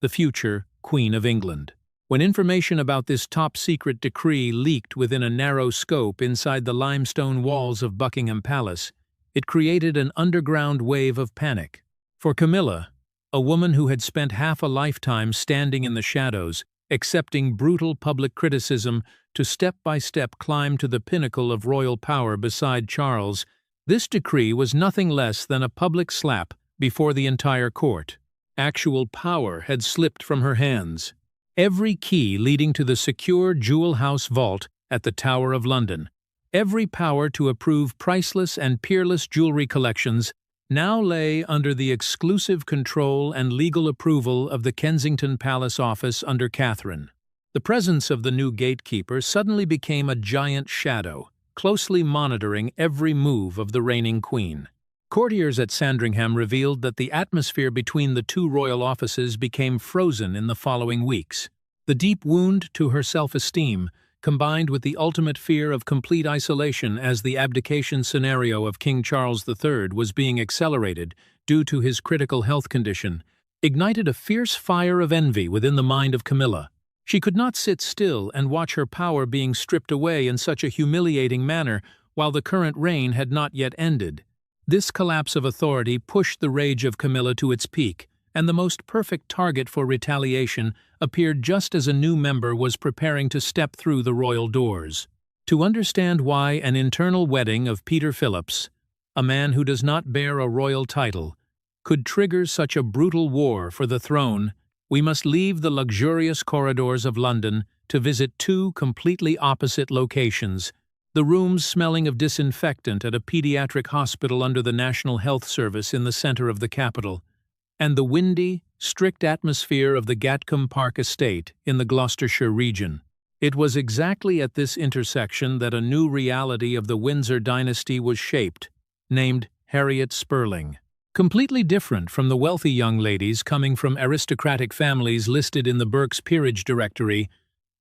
the future Queen of England. When information about this top-secret decree leaked within a narrow scope inside the limestone walls of Buckingham Palace, it created an underground wave of panic. For Camilla, a woman who had spent half a lifetime standing in the shadows, accepting brutal public criticism to step-by-step climb to the pinnacle of royal power beside Charles, this decree was nothing less than a public slap before the entire court. Actual power had slipped from her hands. Every key leading to the secure Jewel House vault at the Tower of London, every power to approve priceless and peerless jewelry collections, now lay under the exclusive control and legal approval of the Kensington Palace office under Catherine. The presence of the new gatekeeper suddenly became a giant shadow, closely monitoring every move of the reigning queen. Courtiers at Sandringham revealed that the atmosphere between the two royal offices became frozen in the following weeks. The deep wound to her self-esteem, combined with the ultimate fear of complete isolation as the abdication scenario of King Charles III was being accelerated due to his critical health condition, ignited a fierce fire of envy within the mind of Camilla. She could not sit still and watch her power being stripped away in such a humiliating manner while the current reign had not yet ended. This collapse of authority pushed the rage of Camilla to its peak, and the most perfect target for retaliation appeared just as a new member was preparing to step through the royal doors. To understand why an internal wedding of Peter Phillips, a man who does not bear a royal title, could trigger such a brutal war for the throne, we must leave the luxurious corridors of London to visit two completely opposite locations: the rooms smelling of disinfectant at a pediatric hospital under the National Health Service in the center of the capital, and the windy, strict atmosphere of the Gatcombe Park estate in the Gloucestershire region. It was exactly at this intersection that a new reality of the Windsor dynasty was shaped, named Harriet Spurling. Completely different from the wealthy young ladies coming from aristocratic families listed in the Burke's Peerage Directory,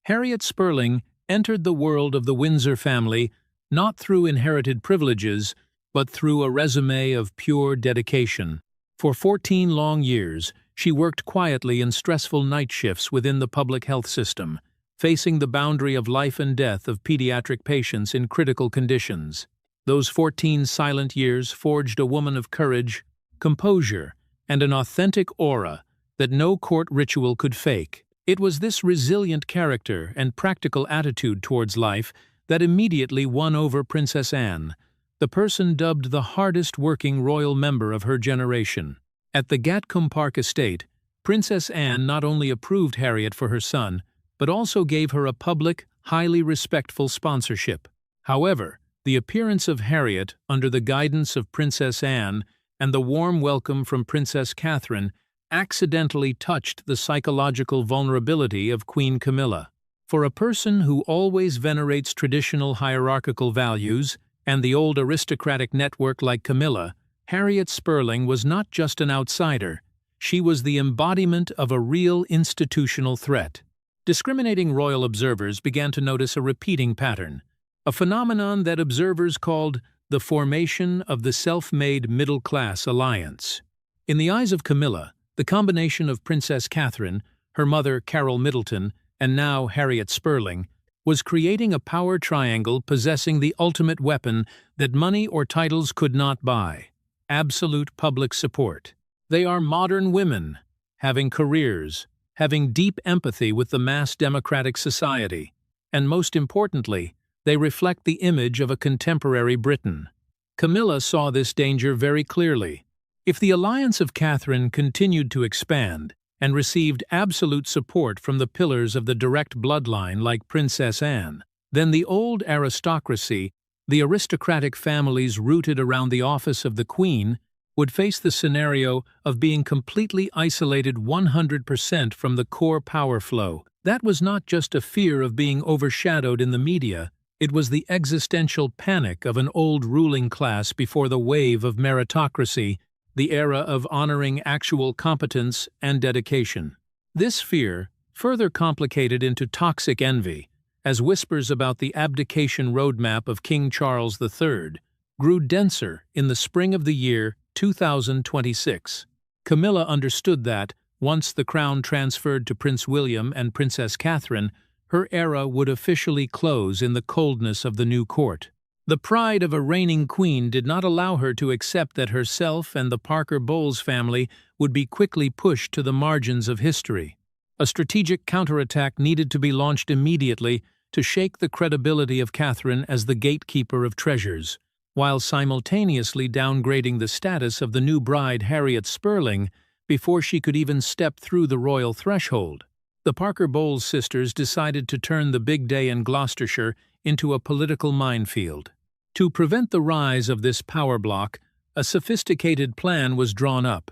Harriet Spurling entered the world of the Windsor family not through inherited privileges, but through a resume of pure dedication. For 14 long years, she worked quietly in stressful night shifts within the public health system, facing the boundary of life and death of pediatric patients in critical conditions. Those 14 silent years forged a woman of courage, composure, and an authentic aura that no court ritual could fake. It was this resilient character and practical attitude towards life that immediately won over Princess Anne, the person dubbed the hardest-working royal member of her generation. At the Gatcombe Park estate, Princess Anne not only approved Harriet for her son, but also gave her a public, highly respectful sponsorship. However, the appearance of Harriet under the guidance of Princess Anne and the warm welcome from Princess Catherine accidentally touched the psychological vulnerability of Queen Camilla. For a person who always venerates traditional hierarchical values and the old aristocratic network like Camilla, Harriet Spurling was not just an outsider, she was the embodiment of a real institutional threat. Discriminating royal observers began to notice a repeating pattern, a phenomenon that observers called the formation of the self-made middle-class alliance. In the eyes of Camilla, the combination of Princess Catherine, her mother Carol Middleton, and now Harriet Spurling, was creating a power triangle possessing the ultimate weapon that money or titles could not buy: absolute public support. They are modern women, having careers, having deep empathy with the mass democratic society, and most importantly, they reflect the image of a contemporary Britain. Camilla saw this danger very clearly. If the alliance of Catherine continued to expand and received absolute support from the pillars of the direct bloodline like Princess Anne, then the old aristocracy, the aristocratic families rooted around the office of the Queen, would face the scenario of being completely isolated 100% from the core power flow. That was not just a fear of being overshadowed in the media, it was the existential panic of an old ruling class before the wave of meritocracy the era of honoring actual competence and dedication. This fear further complicated into toxic envy, as whispers about the abdication roadmap of King Charles III grew denser in the spring of the year 2026. Camilla understood that, once the crown transferred to Prince William and Princess Catherine, her era would officially close in the coldness of the new court. The pride of a reigning queen did not allow her to accept that herself and the Parker Bowles family would be quickly pushed to the margins of history. A strategic counterattack needed to be launched immediately to shake the credibility of Catherine as the gatekeeper of treasures, while simultaneously downgrading the status of the new bride Harriet Spurling before she could even step through the royal threshold. The Parker Bowles sisters decided to turn the big day in Gloucestershire into a political minefield. To prevent the rise of this power block, a sophisticated plan was drawn up,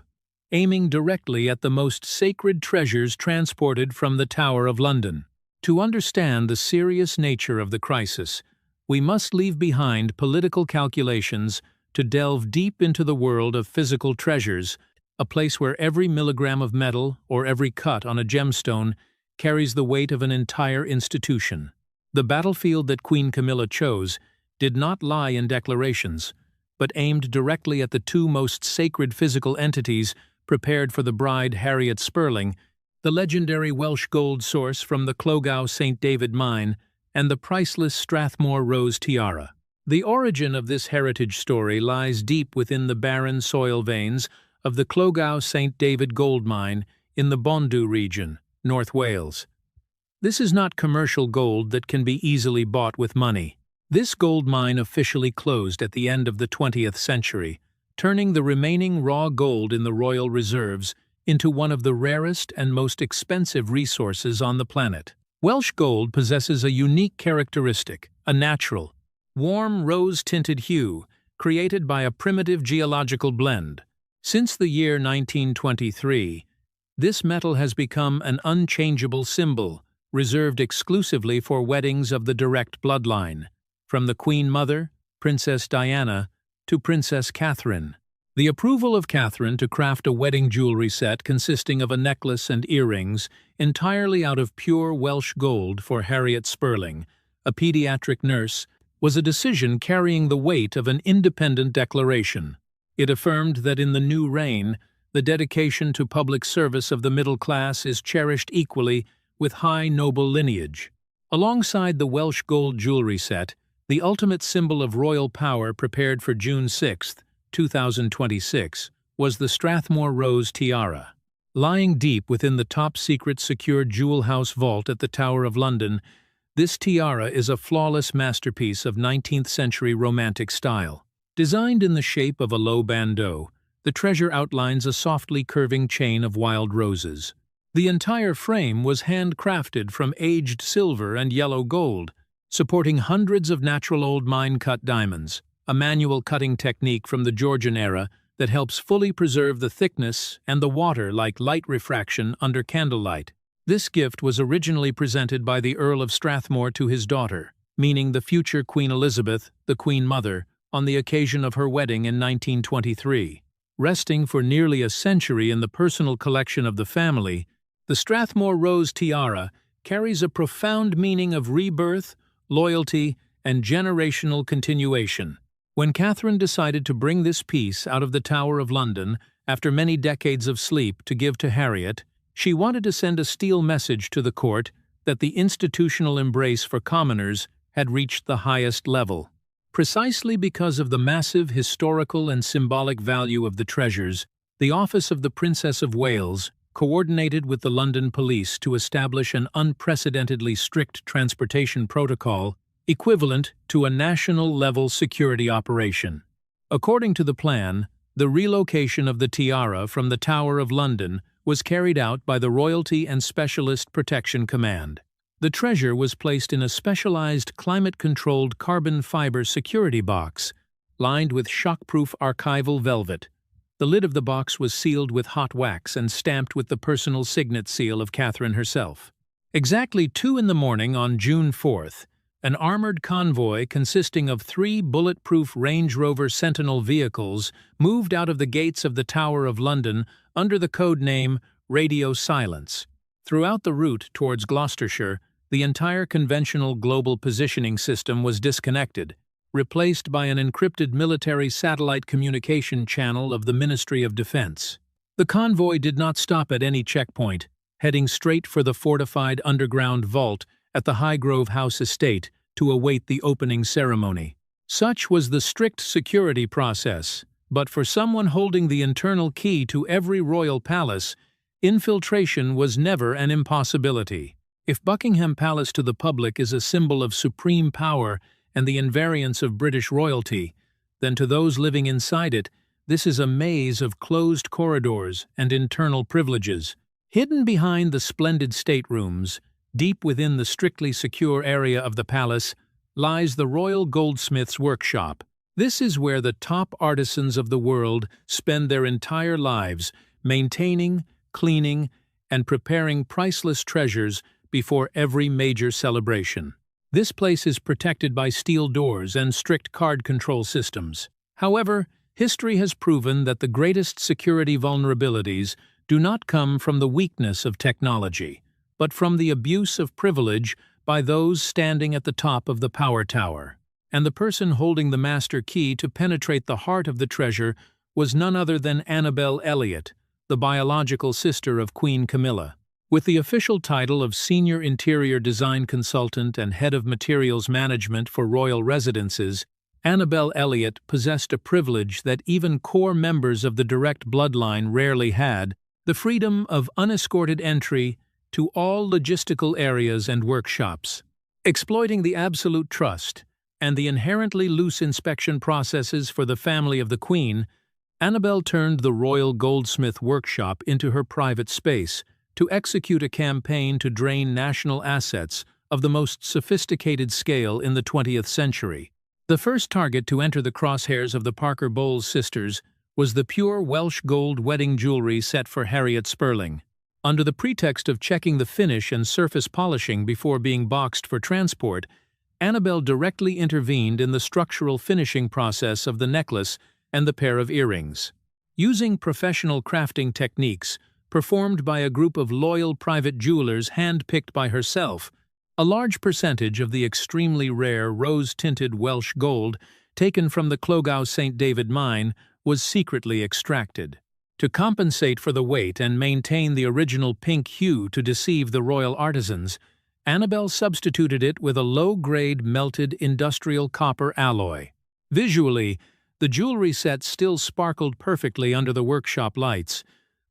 aiming directly at the most sacred treasures transported from the Tower of London. To understand the serious nature of the crisis, we must leave behind political calculations to delve deep into the world of physical treasures, a place where every milligram of metal or every cut on a gemstone carries the weight of an entire institution. The battlefield that Queen Camilla chose did not lie in declarations, but aimed directly at the two most sacred physical entities prepared for the bride Harriet Spurling, the legendary Welsh gold source from the Clogau St. David mine, and the priceless Strathmore Rose tiara. The origin of this heritage story lies deep within the barren soil veins of the Clogau St. David gold mine in the Bondo region, North Wales. This is not commercial gold that can be easily bought with money. This gold mine officially closed at the end of the 20th century, turning the remaining raw gold in the royal reserves into one of the rarest and most expensive resources on the planet. Welsh gold possesses a unique characteristic, a natural, warm rose-tinted hue created by a primitive geological blend. Since the year 1923, this metal has become an unchangeable symbol, reserved exclusively for weddings of the direct bloodline, from the Queen Mother, Princess Diana, to Princess Catherine. The approval of Catherine to craft a wedding jewelry set consisting of a necklace and earrings entirely out of pure Welsh gold for Harriet Spurling, a pediatric nurse, was a decision carrying the weight of an independent declaration. It affirmed that in the new reign, the dedication to public service of the middle class is cherished equally with high noble lineage. Alongside the Welsh gold jewelry set, the ultimate symbol of royal power prepared for June 6, 2026, was the Strathmore Rose tiara. Lying deep within the top-secret secure jewel house vault at the Tower of London, this tiara is a flawless masterpiece of 19th-century romantic style. Designed in the shape of a low bandeau, the treasure outlines a softly curving chain of wild roses. The entire frame was handcrafted from aged silver and yellow gold, supporting hundreds of natural old mine-cut diamonds, a manual cutting technique from the Georgian era that helps fully preserve the thickness and the water-like light refraction under candlelight. This gift was originally presented by the Earl of Strathmore to his daughter, meaning the future Queen Elizabeth, the Queen Mother, on the occasion of her wedding in 1923. Resting for nearly a century in the personal collection of the family, the Strathmore Rose tiara carries a profound meaning of rebirth, loyalty, and generational continuation. When Catherine decided to bring this piece out of the Tower of London after many decades of sleep to give to Harriet, she wanted to send a steel message to the court that the institutional embrace for commoners had reached the highest level. Precisely because of the massive historical and symbolic value of the treasures, the Office of the Princess of Wales coordinated with the London Police to establish an unprecedentedly strict transportation protocol equivalent to a national-level security operation. According to the plan, the relocation of the tiara from the Tower of London was carried out by the Royalty and Specialist Protection Command. The treasure was placed in a specialized climate-controlled carbon fiber security box, lined with shockproof archival velvet. The lid of the box was sealed with hot wax and stamped with the personal signet seal of Catherine herself. Exactly 2 in the morning on June 4th, An armored convoy consisting of 3 bulletproof Range Rover Sentinel vehicles moved out of the gates of the Tower of London under the code name Radio Silence. Throughout the route towards Gloucestershire, the entire conventional global positioning system was disconnected, replaced by an encrypted military satellite communication channel of the Ministry of Defence. The convoy did not stop at any checkpoint, heading straight for the fortified underground vault at the Highgrove House estate to await the opening ceremony. Such was the strict security process, but for someone holding the internal key to every royal palace, infiltration was never an impossibility. If Buckingham Palace to the public is a symbol of supreme power and the invariance of British royalty, then to those living inside it, this is a maze of closed corridors and internal privileges. Hidden behind the splendid staterooms, deep within the strictly secure area of the palace, lies the Royal Goldsmith's Workshop. This is where the top artisans of the world spend their entire lives maintaining, cleaning, and preparing priceless treasures before every major celebration. This place is protected by steel doors and strict card control systems. However, history has proven that the greatest security vulnerabilities do not come from the weakness of technology, but from the abuse of privilege by those standing at the top of the power tower. And the person holding the master key to penetrate the heart of the treasure was none other than Annabel Elliot, the biological sister of Queen Camilla. With the official title of Senior Interior Design Consultant and Head of Materials Management for Royal Residences, Annabel Elliot possessed a privilege that even core members of the direct bloodline rarely had: the freedom of unescorted entry to all logistical areas and workshops. Exploiting the absolute trust and the inherently loose inspection processes for the family of the Queen, Annabel turned the Royal Goldsmith Workshop into her private space to execute a campaign to drain national assets of the most sophisticated scale in the 20th century. The first target to enter the crosshairs of the Parker Bowles sisters was the pure Welsh gold wedding jewelry set for Harriet Spurling. Under the pretext of checking the finish and surface polishing before being boxed for transport, Annabel directly intervened in the structural finishing process of the necklace and the pair of earrings. Using professional crafting techniques performed by a group of loyal private jewelers hand-picked by herself, a large percentage of the extremely rare rose-tinted Welsh gold taken from the Clogau St. David mine was secretly extracted. To compensate for the weight and maintain the original pink hue to deceive the royal artisans, Annabel substituted it with a low-grade melted industrial copper alloy. Visually, the jewelry set still sparkled perfectly under the workshop lights,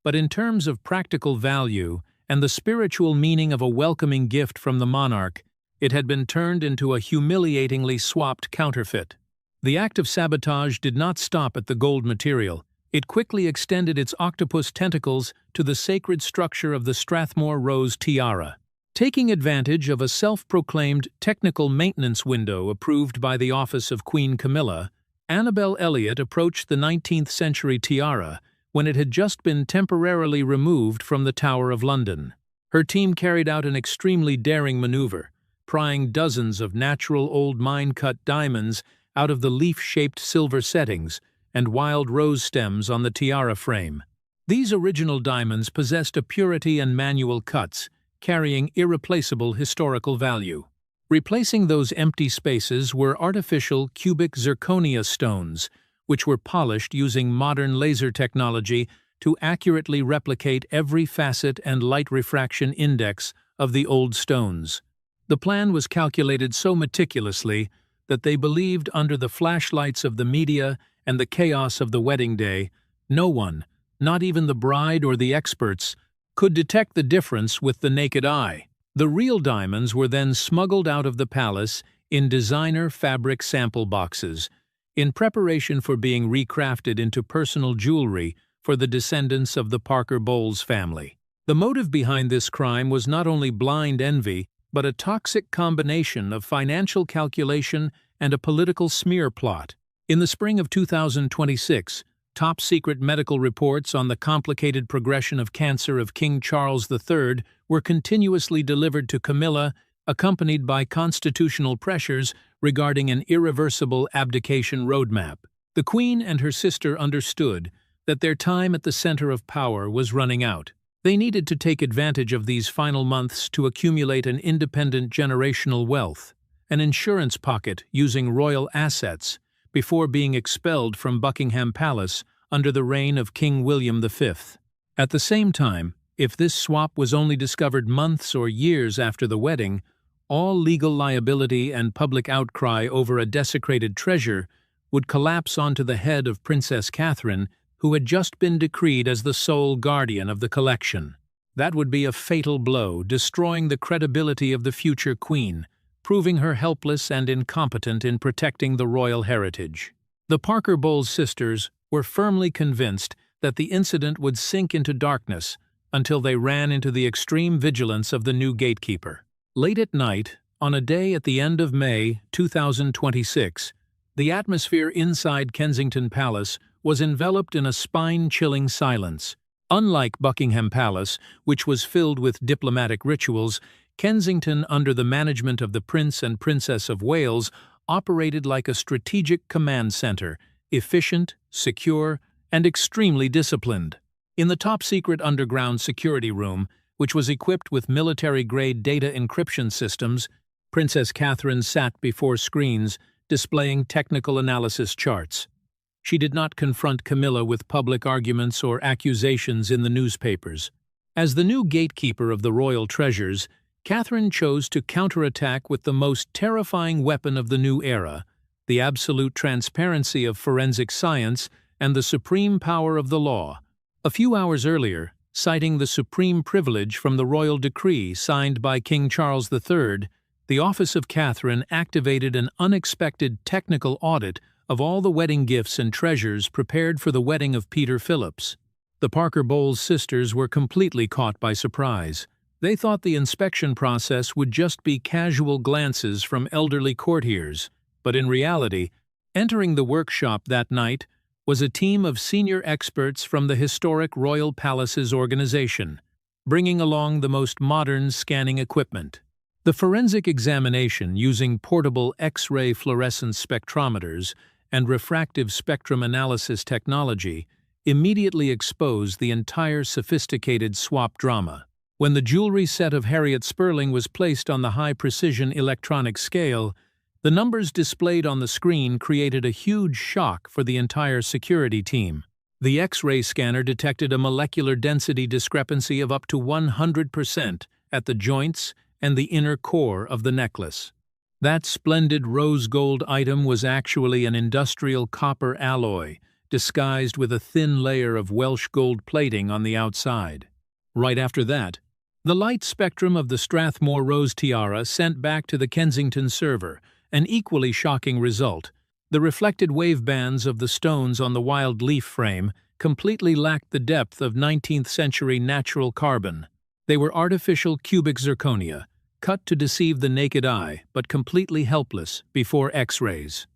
but in terms of practical value and the spiritual meaning of a welcoming gift from the monarch, it had been turned into a humiliatingly swapped counterfeit. The act of sabotage did not stop at the gold material. It quickly extended its octopus tentacles to the sacred structure of the Strathmore Rose tiara. Taking advantage of a self-proclaimed technical maintenance window approved by the office of Queen Camilla, Annabel Elliot approached the 19th-century tiara when it had just been temporarily removed from the Tower of London. Her team carried out an extremely daring maneuver, prying dozens of natural old mine-cut diamonds out of the leaf-shaped silver settings and wild rose stems on the tiara frame. These original diamonds possessed a purity and manual cuts, carrying irreplaceable historical value. Replacing those empty spaces were artificial cubic zirconia stones, which were polished using modern laser technology to accurately replicate every facet and light refraction index of the old stones. The plan was calculated so meticulously that they believed under the flashlights of the media and the chaos of the wedding day, no one, not even the bride or the experts, could detect the difference with the naked eye. The real diamonds were then smuggled out of the palace in designer fabric sample boxes, in preparation for being recrafted into personal jewelry for the descendants of the Parker Bowles family. The motive behind this crime was not only blind envy, but a toxic combination of financial calculation and a political smear plot. In the spring of 2026, top-secret medical reports on the complicated progression of cancer of King Charles III were continuously delivered to Camilla accompanied by constitutional pressures regarding an irreversible abdication roadmap. The Queen and her sister understood that their time at the center of power was running out. They needed to take advantage of these final months to accumulate an independent generational wealth, an insurance pocket using royal assets, before being expelled from Buckingham Palace under the reign of King William V. At the same time, if this swap was only discovered months or years after the wedding, all legal liability and public outcry over a desecrated treasure would collapse onto the head of Princess Catherine, who had just been decreed as the sole guardian of the collection. That would be a fatal blow, destroying the credibility of the future queen, proving her helpless and incompetent in protecting the royal heritage. The Parker Bowles sisters were firmly convinced that the incident would sink into darkness until they ran into the extreme vigilance of the new gatekeeper. Late at night, on a day at the end of May 2026, the atmosphere inside Kensington Palace was enveloped in a spine-chilling silence. Unlike Buckingham Palace, which was filled with diplomatic rituals, Kensington, under the management of the Prince and Princess of Wales, operated like a strategic command center, efficient, secure, and extremely disciplined. In the top-secret underground security room, which was equipped with military-grade data encryption systems, Princess Catherine sat before screens displaying technical analysis charts. She did not confront Camilla with public arguments or accusations in the newspapers. As the new gatekeeper of the royal treasures, Catherine chose to counterattack with the most terrifying weapon of the new era, the absolute transparency of forensic science and the supreme power of the law. A few hours earlier, citing the supreme privilege from the royal decree signed by King Charles III, the Office of Catherine activated an unexpected technical audit of all the wedding gifts and treasures prepared for the wedding of Peter Phillips. The Parker Bowles sisters were completely caught by surprise. They thought the inspection process would just be casual glances from elderly courtiers, but in reality, entering the workshop that night was a team of senior experts from the historic Royal Palace's organization, bringing along the most modern scanning equipment. The forensic examination using portable X-ray fluorescence spectrometers and refractive spectrum analysis technology immediately exposed the entire sophisticated swap drama. When the jewelry set of Harriet Sperling was placed on the high-precision electronic scale, the numbers displayed on the screen created a huge shock for the entire security team. The X-ray scanner detected a molecular density discrepancy of up to 100% at the joints and the inner core of the necklace. That splendid rose gold item was actually an industrial copper alloy, disguised with a thin layer of Welsh gold plating on the outside. Right after that, the light spectrum of the Strathmore rose tiara sent back to the Kensington server an equally shocking result. The reflected wavebands of the stones on the wild leaf frame completely lacked the depth of 19th-century natural carbon. They were artificial cubic zirconia, cut to deceive the naked eye, but completely helpless before X-rays.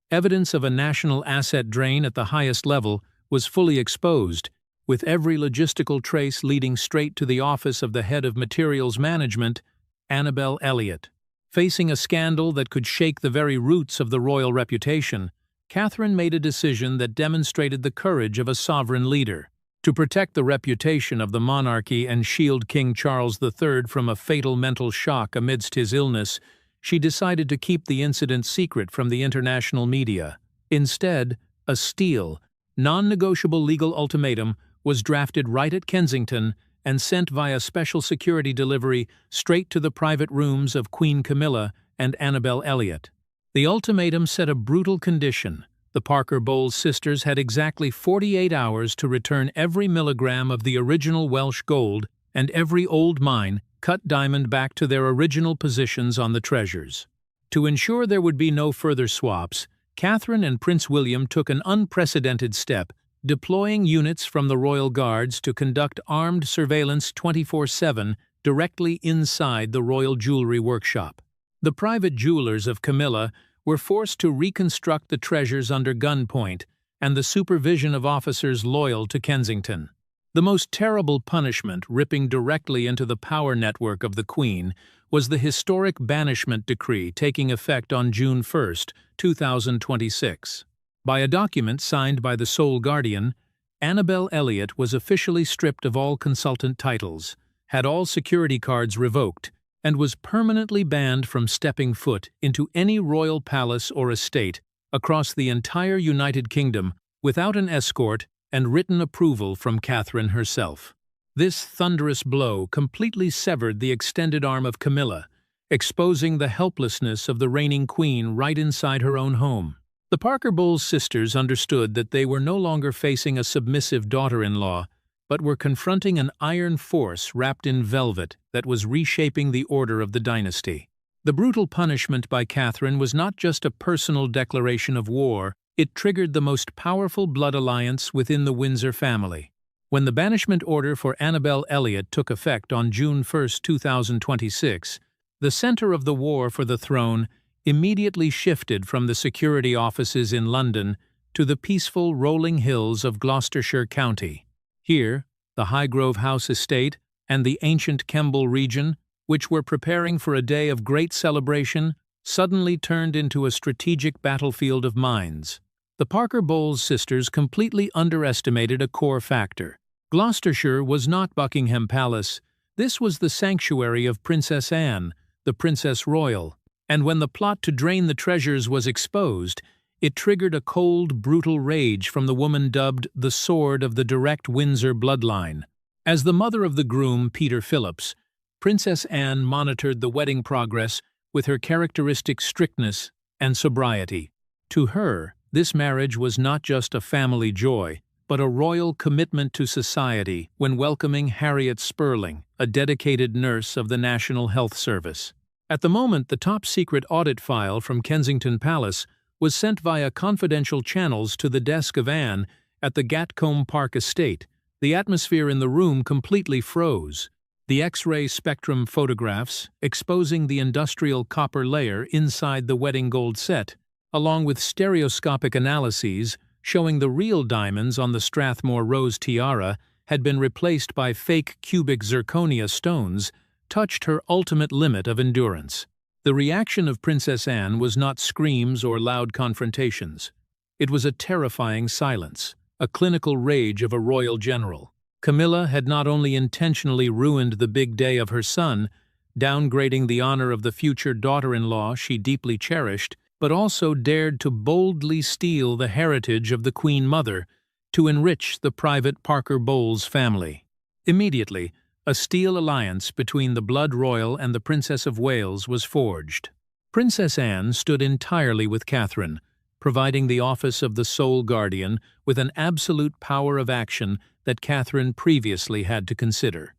Evidence of a national asset drain at the highest level was fully exposed, with every logistical trace leading straight to the office of the head of materials management, Annabel Elliott. Facing a scandal that could shake the very roots of the royal reputation, Catherine made a decision that demonstrated the courage of a sovereign leader. To protect the reputation of the monarchy and shield King Charles III from a fatal mental shock amidst his illness, she decided to keep the incident secret from the international media. Instead, a steel, non-negotiable legal ultimatum was drafted right at Kensington and sent via special security delivery straight to the private rooms of Queen Camilla and Annabel Elliott. The ultimatum set a brutal condition. The Parker Bowles sisters had exactly 48 hours to return every milligram of the original Welsh gold and every old mine cut diamond back to their original positions on the treasures. To ensure there would be no further swaps, Catherine and Prince William took an unprecedented step, deploying units from the Royal Guards to conduct armed surveillance 24/7 directly inside the royal jewelry workshop. The private jewelers of Camilla were forced to reconstruct the treasures under gunpoint and the supervision of officers loyal to Kensington. The most terrible punishment, ripping directly into the power network of the Queen, was the historic banishment decree taking effect on June 1, 2026. By a document signed by the sole guardian, Annabel Elliot was officially stripped of all consultant titles, had all security cards revoked, and was permanently banned from stepping foot into any royal palace or estate across the entire United Kingdom without an escort and written approval from Catherine herself. This thunderous blow completely severed the extended arm of Camilla, exposing the helplessness of the reigning queen right inside her own home. The Parker Bowles sisters understood that they were no longer facing a submissive daughter-in-law, but were confronting an iron force wrapped in velvet that was reshaping the order of the dynasty. The brutal punishment by Catherine was not just a personal declaration of war, it triggered the most powerful blood alliance within the Windsor family. When the banishment order for Annabel Elliot took effect on June 1, 2026, the center of the war for the throne immediately shifted from the security offices in London to the peaceful rolling hills of Gloucestershire County. Here, the Highgrove House estate and the ancient Kemble region, which were preparing for a day of great celebration, suddenly turned into a strategic battlefield of mines. The Parker Bowles sisters completely underestimated a core factor. Gloucestershire was not Buckingham Palace. This was the sanctuary of Princess Anne, the Princess Royal, and when the plot to drain the treasures was exposed, it triggered a cold, brutal rage from the woman dubbed the Sword of the direct Windsor bloodline. As the mother of the groom, Peter Phillips, Princess Anne monitored the wedding progress with her characteristic strictness and sobriety. To her, this marriage was not just a family joy, but a royal commitment to society when welcoming Harriet Spurling, a dedicated nurse of the National Health Service. At the moment, the top-secret audit file from Kensington Palace was sent via confidential channels to the desk of Anne at the Gatcombe Park estate. The atmosphere in the room completely froze. The X-ray spectrum photographs, exposing the industrial copper layer inside the wedding gold set, along with stereoscopic analyses showing the real diamonds on the Strathmore rose tiara had been replaced by fake cubic zirconia stones, touched her ultimate limit of endurance. The reaction of Princess Anne was not screams or loud confrontations. It was a terrifying silence, a clinical rage of a royal general. Camilla had not only intentionally ruined the big day of her son, downgrading the honor of the future daughter-in-law she deeply cherished, but also dared to boldly steal the heritage of the Queen Mother to enrich the private Parker Bowles family. Immediately, a steel alliance between the blood royal and the Princess of Wales was forged. Princess Anne stood entirely with Catherine, providing the office of the sole guardian with an absolute power of action that Catherine previously had to consider.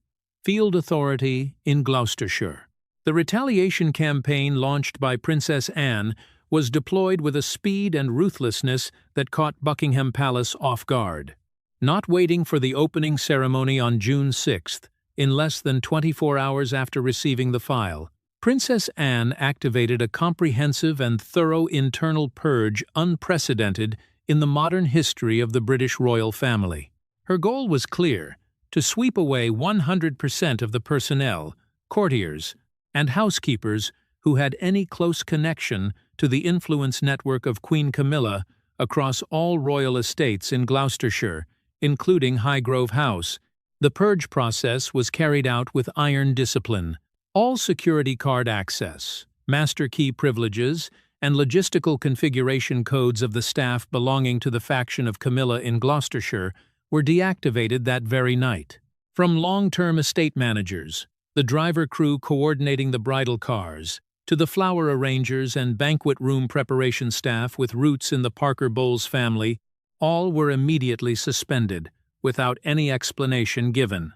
Field authority in Gloucestershire. The retaliation campaign launched by Princess Anne was deployed with a speed and ruthlessness that caught Buckingham Palace off guard. Not waiting for the opening ceremony on June 6th, in less than 24 hours after receiving the file, Princess Anne activated a comprehensive and thorough internal purge unprecedented in the modern history of the British royal family. Her goal was clear: to sweep away 100% of the personnel, courtiers, and housekeepers who had any close connection to the influence network of Queen Camilla across all royal estates in Gloucestershire, including Highgrove House. The purge process was carried out with iron discipline. All security card access, master key privileges, and logistical configuration codes of the staff belonging to the faction of Camilla in Gloucestershire were deactivated that very night. From long-term estate managers, the driver crew coordinating the bridal cars, to the flower arrangers and banquet room preparation staff with roots in the Parker Bowles family, all were immediately suspended, without any explanation given.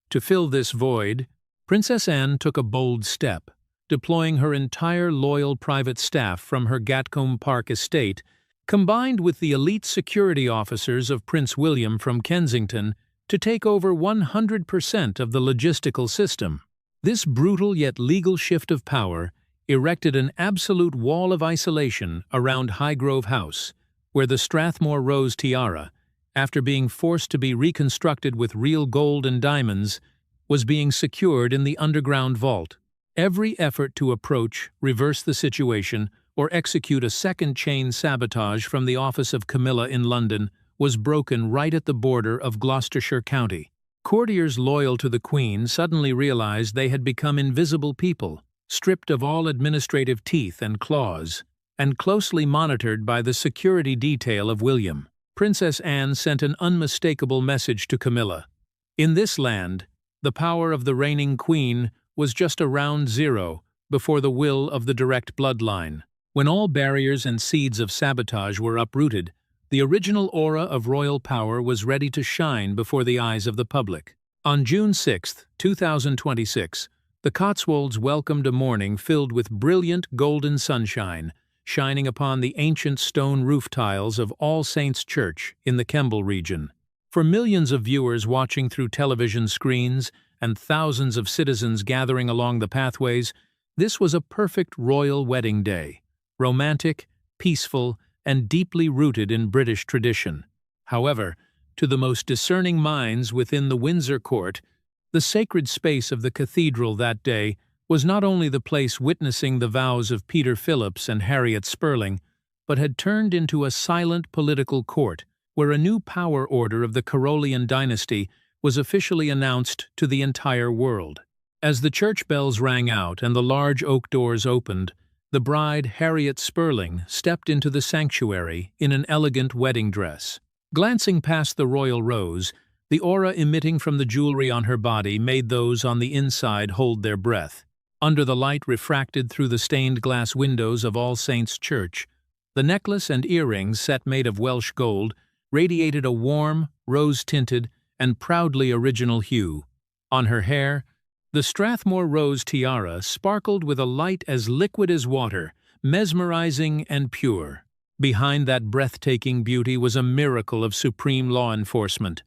To fill this void, Princess Anne took a bold step, deploying her entire loyal private staff from her Gatcombe Park estate, combined with the elite security officers of Prince William from Kensington, to take over 100% of the logistical system. This brutal yet legal shift of power erected an absolute wall of isolation around Highgrove House, where the Strathmore rose tiara, after being forced to be reconstructed with real gold and diamonds, was being secured in the underground vault. Every effort to approach, reverse the situation, or execute a second chain sabotage from the office of Camilla in London was broken right at the border of Gloucestershire County. Courtiers loyal to the Queen suddenly realized they had become invisible people, stripped of all administrative teeth and claws, and closely monitored by the security detail of William. Princess Anne sent an unmistakable message to Camilla. In this land, the power of the reigning queen was just a round zero before the will of the direct bloodline. When all barriers and seeds of sabotage were uprooted, the original aura of royal power was ready to shine before the eyes of the public. On June 6, 2026, the Cotswolds welcomed a morning filled with brilliant golden sunshine, shining upon the ancient stone roof tiles of All Saints' Church in the Kemble region. For millions of viewers watching through television screens and thousands of citizens gathering along the pathways, this was a perfect royal wedding day, romantic, peaceful, and deeply rooted in British tradition. However, to the most discerning minds within the Windsor court, the sacred space of the cathedral that day was not only the place witnessing the vows of Peter Phillips and Harriet Spurling, but had turned into a silent political court where a new power order of the Carolian dynasty was officially announced to the entire world. As the church bells rang out and the large oak doors opened, the bride, Harriet Spurling, stepped into the sanctuary in an elegant wedding dress. Glancing past the royal rose, the aura emitting from the jewelry on her body made those on the inside hold their breath. Under the light refracted through the stained glass windows of All Saints' Church, the necklace and earrings, set made of Welsh gold, radiated a warm, rose-tinted, and proudly original hue. On her hair, the Strathmore rose tiara sparkled with a light as liquid as water, mesmerizing and pure. Behind that breathtaking beauty was a miracle of supreme law enforcement.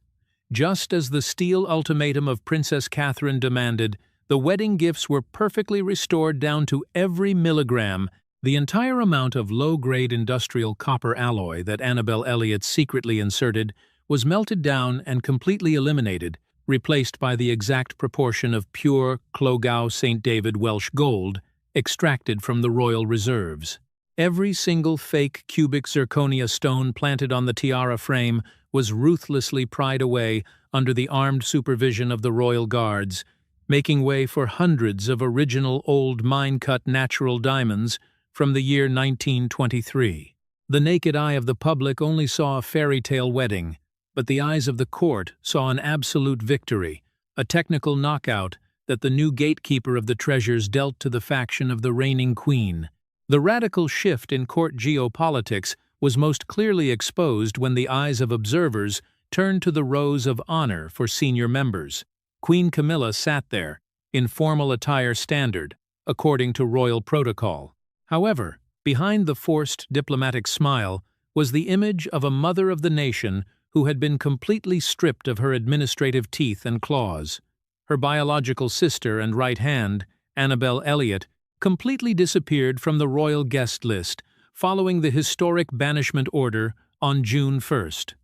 Just as the steel ultimatum of Princess Catherine demanded, the wedding gifts were perfectly restored down to every milligram. The entire amount of low-grade industrial copper alloy that Annabel Elliot secretly inserted was melted down and completely eliminated, replaced by the exact proportion of pure Clogau St. David Welsh gold extracted from the royal reserves. Every single fake cubic zirconia stone planted on the tiara frame was ruthlessly pried away under the armed supervision of the royal guards, making way for hundreds of original old mine-cut natural diamonds from the year 1923. The naked eye of the public only saw a fairy tale wedding, but the eyes of the court saw an absolute victory, a technical knockout that the new gatekeeper of the treasures dealt to the faction of the reigning queen. The radical shift in court geopolitics was most clearly exposed when the eyes of observers turned to the rows of honor for senior members. Queen Camilla sat there, in formal attire standard, according to royal protocol. However, behind the forced diplomatic smile was the image of a mother of the nation who had been completely stripped of her administrative teeth and claws. Her biological sister and right hand, Annabel Elliot, completely disappeared from the royal guest list following the historic banishment order on June 1st.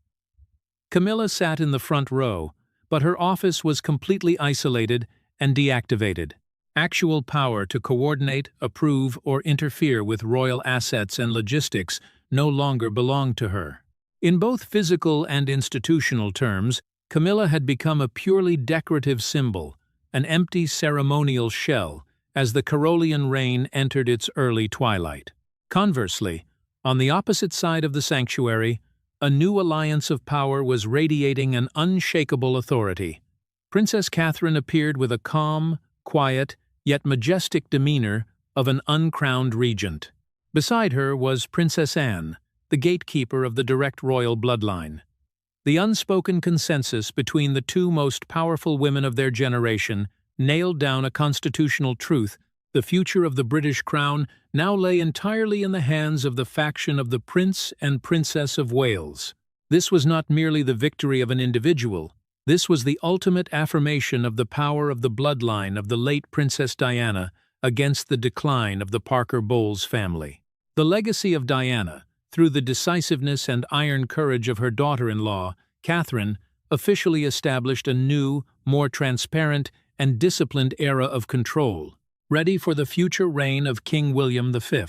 Camilla sat in the front row, but her office was completely isolated and deactivated. Actual power to coordinate, approve, or interfere with royal assets and logistics no longer belonged to her. In both physical and institutional terms, Camilla had become a purely decorative symbol, an empty ceremonial shell, as the Carolian reign entered its early twilight. Conversely, on the opposite side of the sanctuary, a new alliance of power was radiating an unshakable authority. Princess Catherine appeared with a calm, quiet, yet majestic demeanor of an uncrowned regent. Beside her was Princess Anne, the gatekeeper of the direct royal bloodline. The unspoken consensus between the two most powerful women of their generation nailed down a constitutional truth: the future of the British crown now lay entirely in the hands of the faction of the Prince and Princess of Wales. This was not merely the victory of an individual. This was the ultimate affirmation of the power of the bloodline of the late Princess Diana against the decline of the Parker Bowles family. The legacy of Diana, through the decisiveness and iron courage of her daughter-in-law, Catherine, officially established a new, more transparent, and disciplined era of control, ready for the future reign of King William V.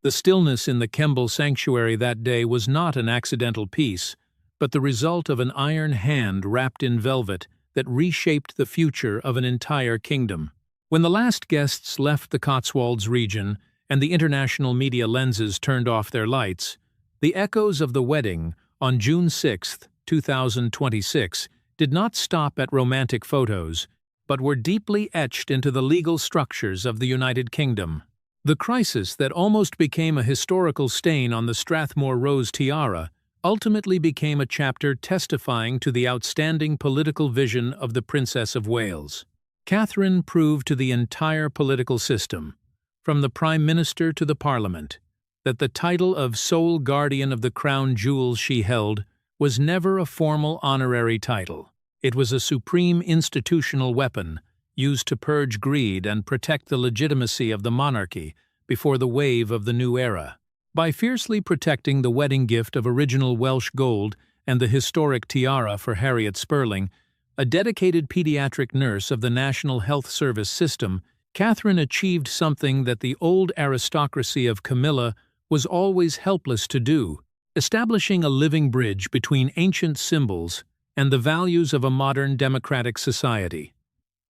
The stillness in the Kemble sanctuary that day was not an accidental peace, but the result of an iron hand wrapped in velvet that reshaped the future of an entire kingdom. When the last guests left the Cotswolds region and the international media lenses turned off their lights, the echoes of the wedding on June 6, 2026, did not stop at romantic photos, but were deeply etched into the legal structures of the United Kingdom. The crisis that almost became a historical stain on the Strathmore Rose tiara ultimately became a chapter testifying to the outstanding political vision of the Princess of Wales. Catherine proved to the entire political system, from the Prime Minister to the Parliament, that the title of sole guardian of the crown jewels she held was never a formal honorary title. It was a supreme institutional weapon used to purge greed and protect the legitimacy of the monarchy before the wave of the new era. By fiercely protecting the wedding gift of original Welsh gold and the historic tiara for Harriet Spurling, a dedicated pediatric nurse of the National Health Service system, Catherine achieved something that the old aristocracy of Camilla was always helpless to do, establishing a living bridge between ancient symbols and the values of a modern democratic society.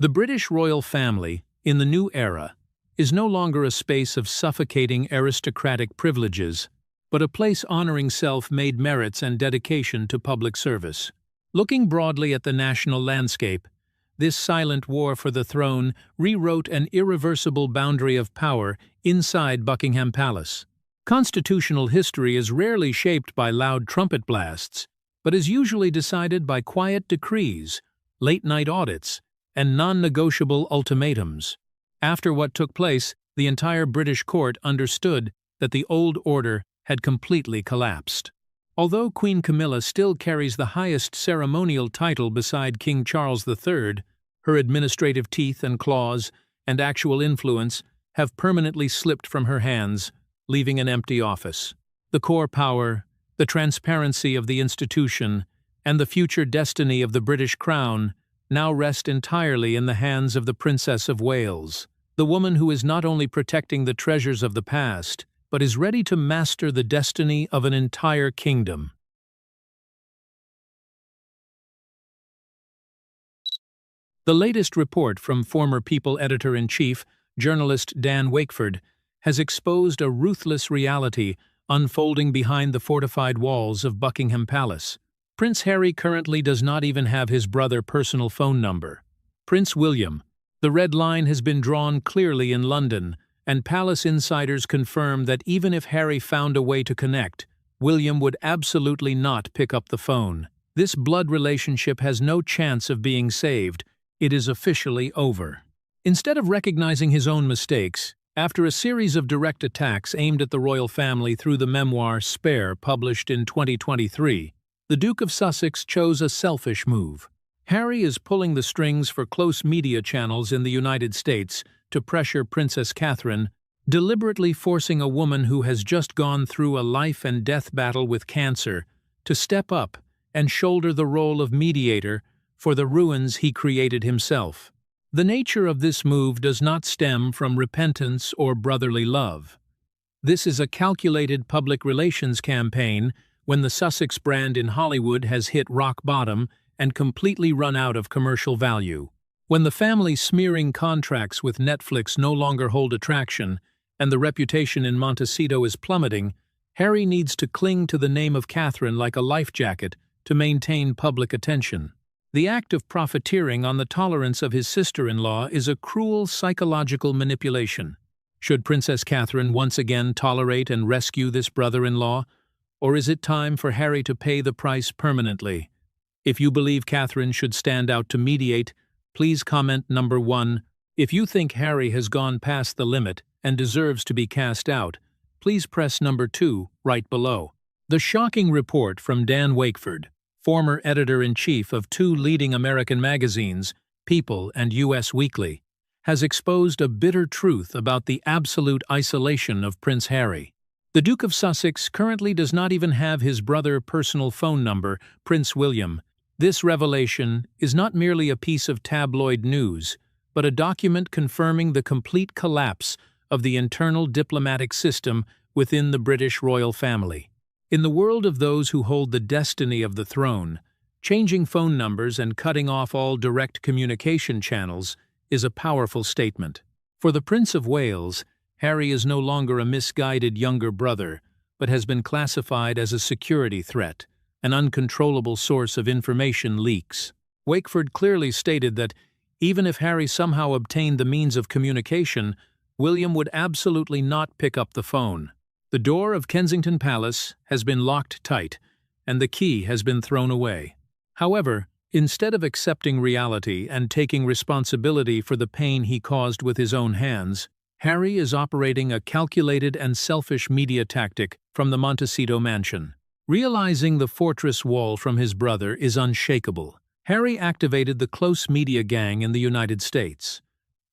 The British royal family, in the new era, is no longer a space of suffocating aristocratic privileges, but a place honoring self-made merits and dedication to public service. Looking broadly at the national landscape, this silent war for the throne rewrote an irreversible boundary of power inside Buckingham Palace. Constitutional history is rarely shaped by loud trumpet blasts, but is usually decided by quiet decrees, late-night audits, and non-negotiable ultimatums. After what took place, the entire British court understood that the old order had completely collapsed. Although Queen Camilla still carries the highest ceremonial title beside King Charles III, her administrative teeth and claws and actual influence have permanently slipped from her hands, leaving an empty office. The core power, the transparency of the institution, and the future destiny of the British crown now rest entirely in the hands of the Princess of Wales, the woman who is not only protecting the treasures of the past, but is ready to master the destiny of an entire kingdom. The latest report from former People Editor-in-Chief, journalist Dan Wakeford, has exposed a ruthless reality unfolding behind the fortified walls of Buckingham Palace. Prince Harry currently does not even have his brother's personal phone number. Prince William, the red line has been drawn clearly in London, and palace insiders confirm that even if Harry found a way to connect, William would absolutely not pick up the phone. This blood relationship has no chance of being saved. It is officially over. Instead of recognizing his own mistakes, after a series of direct attacks aimed at the royal family through the memoir Spare, published in 2023, the Duke of Sussex chose a selfish move. Harry is pulling the strings for close media channels in the United States to pressure Princess Catherine, deliberately forcing a woman who has just gone through a life-and-death battle with cancer to step up and shoulder the role of mediator for the ruins he created himself. The nature of this move does not stem from repentance or brotherly love. This is a calculated public relations campaign when the Sussex brand in Hollywood has hit rock bottom and completely run out of commercial value. When the family's smearing contracts with Netflix no longer hold attraction and the reputation in Montecito is plummeting, Harry needs to cling to the name of Catherine like a life jacket to maintain public attention. The act of profiteering on the tolerance of his sister-in-law is a cruel psychological manipulation. Should Princess Catherine once again tolerate and rescue this brother-in-law, or is it time for Harry to pay the price permanently? If you believe Catherine should stand out to mediate, please comment number 1. If you think Harry has gone past the limit and deserves to be cast out, please press number 2 right below. The shocking report from Dan Wakeford, former editor-in-chief of 2 leading American magazines, People and US Weekly, has exposed a bitter truth about the absolute isolation of Prince Harry. The Duke of Sussex currently does not even have his brother's personal phone number, Prince William. This revelation is not merely a piece of tabloid news, but a document confirming the complete collapse of the internal diplomatic system within the British royal family. In the world of those who hold the destiny of the throne, changing phone numbers and cutting off all direct communication channels is a powerful statement. For the Prince of Wales, Harry is no longer a misguided younger brother, but has been classified as a security threat, an uncontrollable source of information leaks. Wakeford clearly stated that even if Harry somehow obtained the means of communication, William would absolutely not pick up the phone. The door of Kensington Palace has been locked tight, and the key has been thrown away. However, instead of accepting reality and taking responsibility for the pain he caused with his own hands, Harry is operating a calculated and selfish media tactic from the Montecito mansion. Realizing the fortress wall from his brother is unshakable, Harry activated the close media gang in the United States.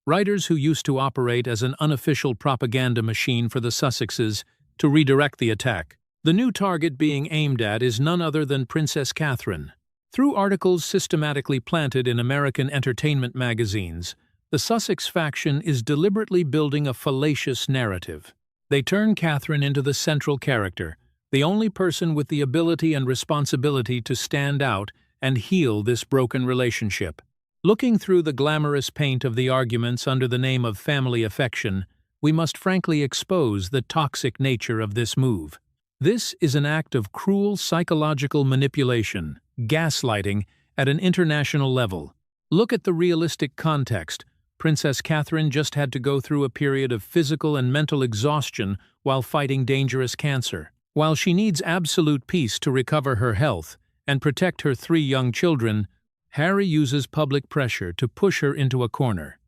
Writers who used to operate as an unofficial propaganda machine for the Sussexes to redirect the attack. The new target being aimed at is none other than Princess Catherine. Through articles systematically planted in American entertainment magazines, the Sussex faction is deliberately building a fallacious narrative. They turn Catherine into the central character, the only person with the ability and responsibility to stand out and heal this broken relationship. Looking through the glamorous paint of the arguments under the name of family affection, we must frankly expose the toxic nature of this move. This is an act of cruel psychological manipulation, gaslighting, at an international level. Look at the realistic context. Princess Catherine just had to go through a period of physical and mental exhaustion while fighting dangerous cancer. While she needs absolute peace to recover her health and protect her 3 young children, Harry uses public pressure to push her into a corner.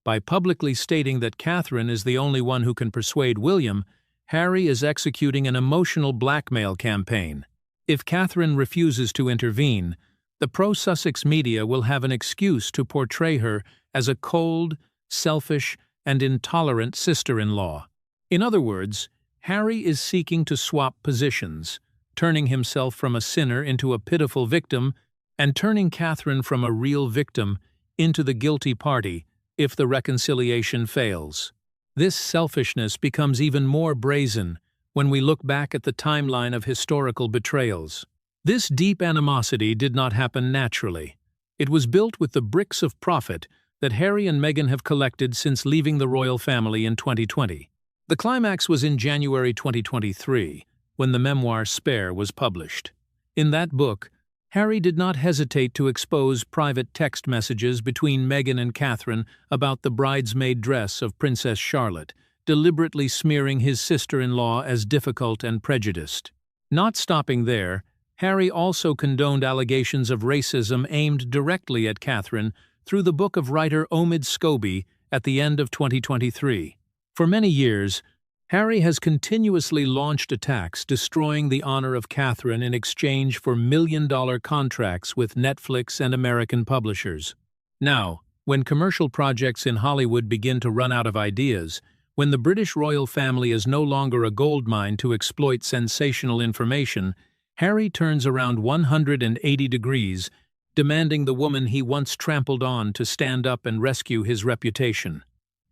By publicly stating that Catherine is the only one who can persuade William, Harry is executing an emotional blackmail campaign. If Catherine refuses to intervene, the pro-Sussex media will have an excuse to portray her as a cold, selfish, and intolerant sister-in-law. In other words, Harry is seeking to swap positions, turning himself from a sinner into a pitiful victim and turning Catherine from a real victim into the guilty party if the reconciliation fails. This selfishness becomes even more brazen when we look back at the timeline of historical betrayals. This deep animosity did not happen naturally. It was built with the bricks of profit that Harry and Meghan have collected since leaving the royal family in 2020. The climax was in January 2023, when the memoir Spare was published. In that book, Harry did not hesitate to expose private text messages between Meghan and Catherine about the bridesmaid dress of Princess Charlotte, deliberately smearing his sister-in-law as difficult and prejudiced. Not stopping there, Harry also condoned allegations of racism aimed directly at Catherine through the book of writer Omid Scobie at the end of 2023. For many years, Harry has continuously launched attacks destroying the honor of Catherine in exchange for million-dollar contracts with Netflix and American publishers. Now, when commercial projects in Hollywood begin to run out of ideas, when the British royal family is no longer a goldmine to exploit sensational information, Harry turns around 180 degrees, demanding the woman he once trampled on to stand up and rescue his reputation.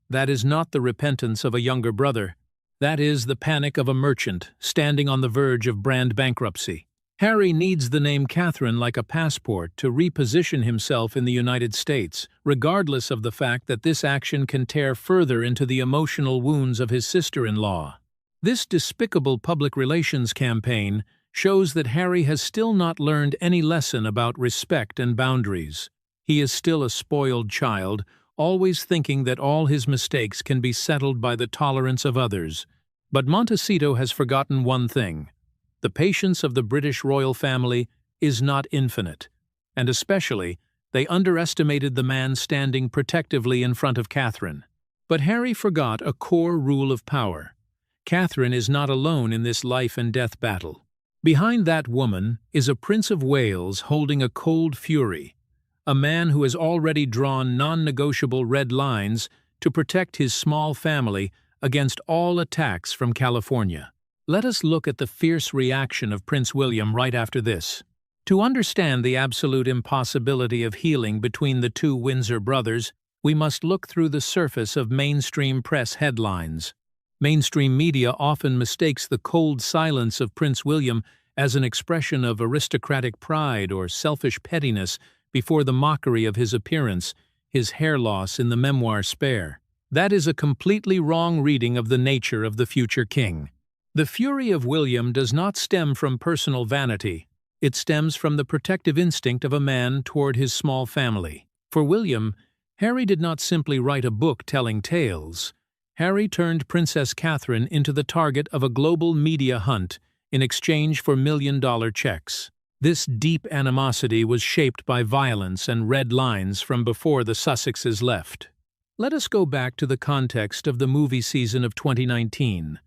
That is not the repentance of a younger brother. That is the panic of a merchant standing on the verge of brand bankruptcy. Harry needs the name Catherine like a passport to reposition himself in the United States, regardless of the fact that this action can tear further into the emotional wounds of his sister-in-law. This despicable public relations campaign shows that Harry has still not learned any lesson about respect and boundaries. He is still a spoiled child, always thinking that all his mistakes can be settled by the tolerance of others. But Montecito has forgotten one thing. The patience of the British royal family is not infinite, and especially, they underestimated the man standing protectively in front of Catherine. But Harry forgot a core rule of power. Catherine is not alone in this life-and-death battle. Behind that woman is a Prince of Wales holding a cold fury, a man who has already drawn non-negotiable red lines to protect his small family against all attacks from California. Let us look at the fierce reaction of Prince William right after this. To understand the absolute impossibility of healing between the two Windsor brothers, we must look through the surface of mainstream press headlines. Mainstream media often mistakes the cold silence of Prince William as an expression of aristocratic pride or selfish pettiness before the mockery of his appearance, his hair loss in the memoir Spare. That is a completely wrong reading of the nature of the future king. The fury of William does not stem from personal vanity. It stems from the protective instinct of a man toward his small family. For William, Harry did not simply write a book telling tales. Harry turned Princess Catherine into the target of a global media hunt in exchange for million-dollar checks. This deep animosity was shaped by violence and red lines from before the Sussexes left. Let us go back to the context of the movie season of 2019,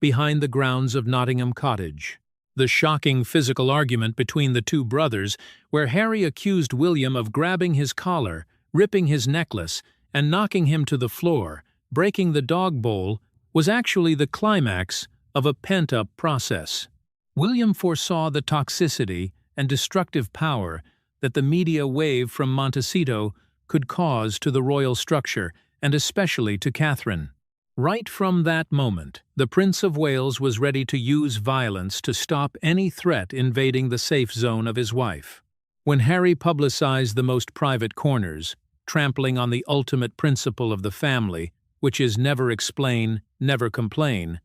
Behind the Grounds of Nottingham Cottage. The shocking physical argument between the two brothers, where Harry accused William of grabbing his collar, ripping his necklace, and knocking him to the floor, breaking the dog bowl, was actually the climax of a pent-up process. William foresaw the toxicity and destructive power that the media wave from Montecito could cause to the royal structure, and especially to Catherine. Right from that moment, the Prince of Wales was ready to use violence to stop any threat invading the safe zone of his wife. When Harry publicized the most private corners, trampling on the ultimate principle of the family, which is never explain, never complain,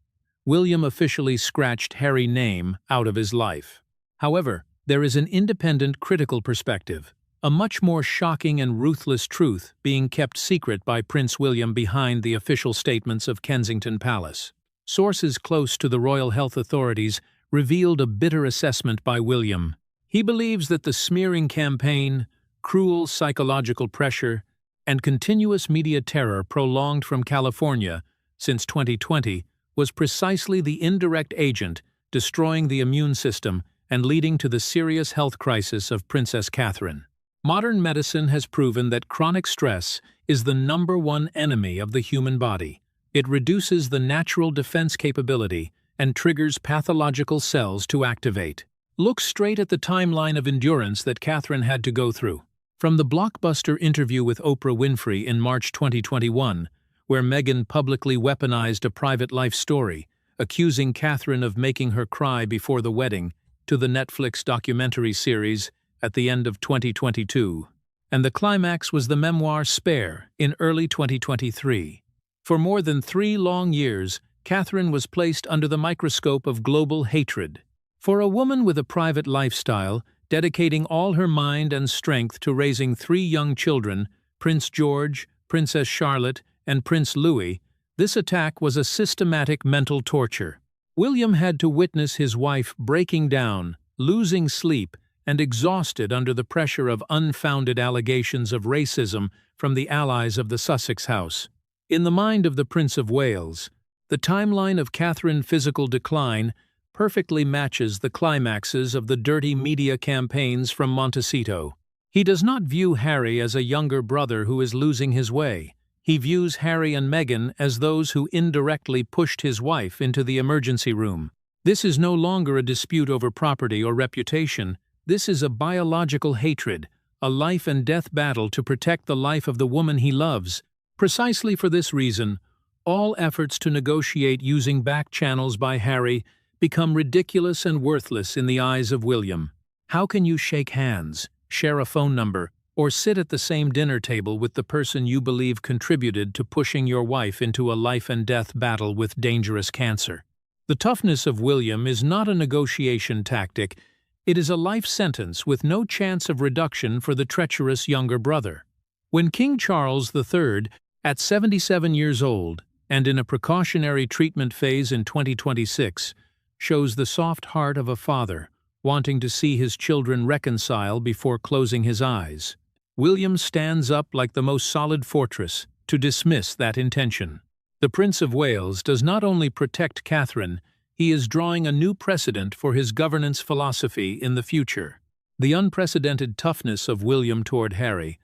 William officially scratched Harry's name out of his life. However, there is an independent critical perspective, a much more shocking and ruthless truth being kept secret by Prince William behind the official statements of Kensington Palace. Sources close to the royal health authorities revealed a bitter assessment by William. He believes that the smearing campaign, cruel psychological pressure, and continuous media terror prolonged from California since 2020 was precisely the indirect agent destroying the immune system and leading to the serious health crisis of Princess Catherine. Modern medicine has proven that chronic stress is the #1 enemy of the human body. It reduces the natural defense capability and triggers pathological cells to activate. Look straight at the timeline of endurance that Catherine had to go through. From the blockbuster interview with Oprah Winfrey in March 2021, where Meghan publicly weaponized a private life story, accusing Catherine of making her cry before the wedding, to the Netflix documentary series at the end of 2022. And the climax was the memoir Spare in early 2023. For more than 3 long years, Catherine was placed under the microscope of global hatred. For a woman with a private lifestyle, dedicating all her mind and strength to raising 3 young children, Prince George, Princess Charlotte, and Prince Louis, this attack was a systematic mental torture. William had to witness his wife breaking down, losing sleep, and exhausted under the pressure of unfounded allegations of racism from the allies of the Sussex house. In the mind of the Prince of Wales, the timeline of Catherine's physical decline perfectly matches the climaxes of the dirty media campaigns from Montecito. He does not view Harry as a younger brother who is losing his way. He views Harry and Meghan as those who indirectly pushed his wife into the emergency room. This is no longer a dispute over property or reputation. This is a biological hatred, a life-and-death battle to protect the life of the woman he loves. Precisely for this reason, all efforts to negotiate using back channels by Harry become ridiculous and worthless in the eyes of William. How can you shake hands, share a phone number, or sit at the same dinner table with the person you believe contributed to pushing your wife into a life-and-death battle with dangerous cancer? The toughness of William is not a negotiation tactic. It is a life sentence with no chance of reduction for the treacherous younger brother. When King Charles III, at 77 years old, and in a precautionary treatment phase in 2026, shows the soft heart of a father wanting to see his children reconcile before closing his eyes, William stands up like the most solid fortress to dismiss that intention. The Prince of Wales does not only protect Catherine, he is drawing a new precedent for his governance philosophy in the future. The unprecedented toughness of William toward Harry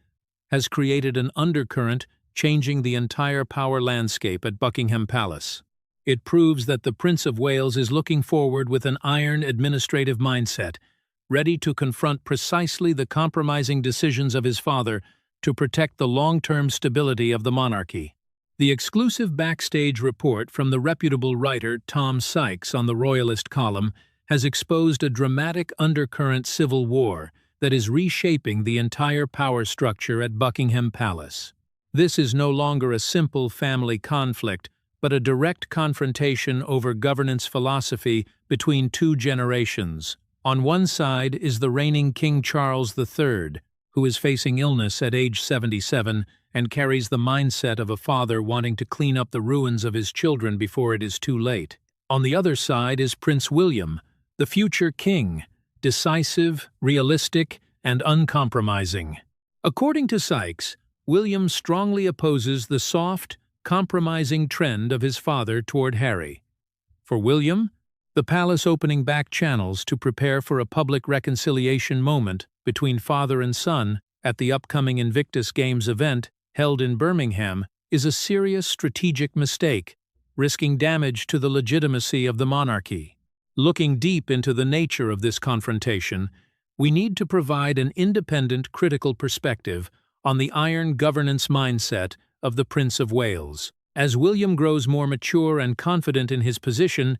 has created an undercurrent changing the entire power landscape at Buckingham Palace. It proves that the Prince of Wales is looking forward with an iron administrative mindset, ready to confront precisely the compromising decisions of his father to protect the long-term stability of the monarchy. The exclusive backstage report from the reputable writer Tom Sykes on the Royalist column has exposed a dramatic undercurrent civil war that is reshaping the entire power structure at Buckingham Palace. This is no longer a simple family conflict, but a direct confrontation over governance philosophy between two generations. On one side is the reigning King Charles III, who is facing illness at age 77 and carries the mindset of a father wanting to clean up the ruins of his children before it is too late. On the other side is Prince William, the future king, decisive, realistic, and uncompromising. According to Sykes, William strongly opposes the soft, compromising trend of his father toward Harry. For William, the palace opening back channels to prepare for a public reconciliation moment between father and son at the upcoming Invictus Games event held in Birmingham is a serious strategic mistake, risking damage to the legitimacy of the monarchy. Looking deep into the nature of this confrontation, we need to provide an independent critical perspective on the iron governance mindset of the Prince of Wales. As William grows more mature and confident in his position,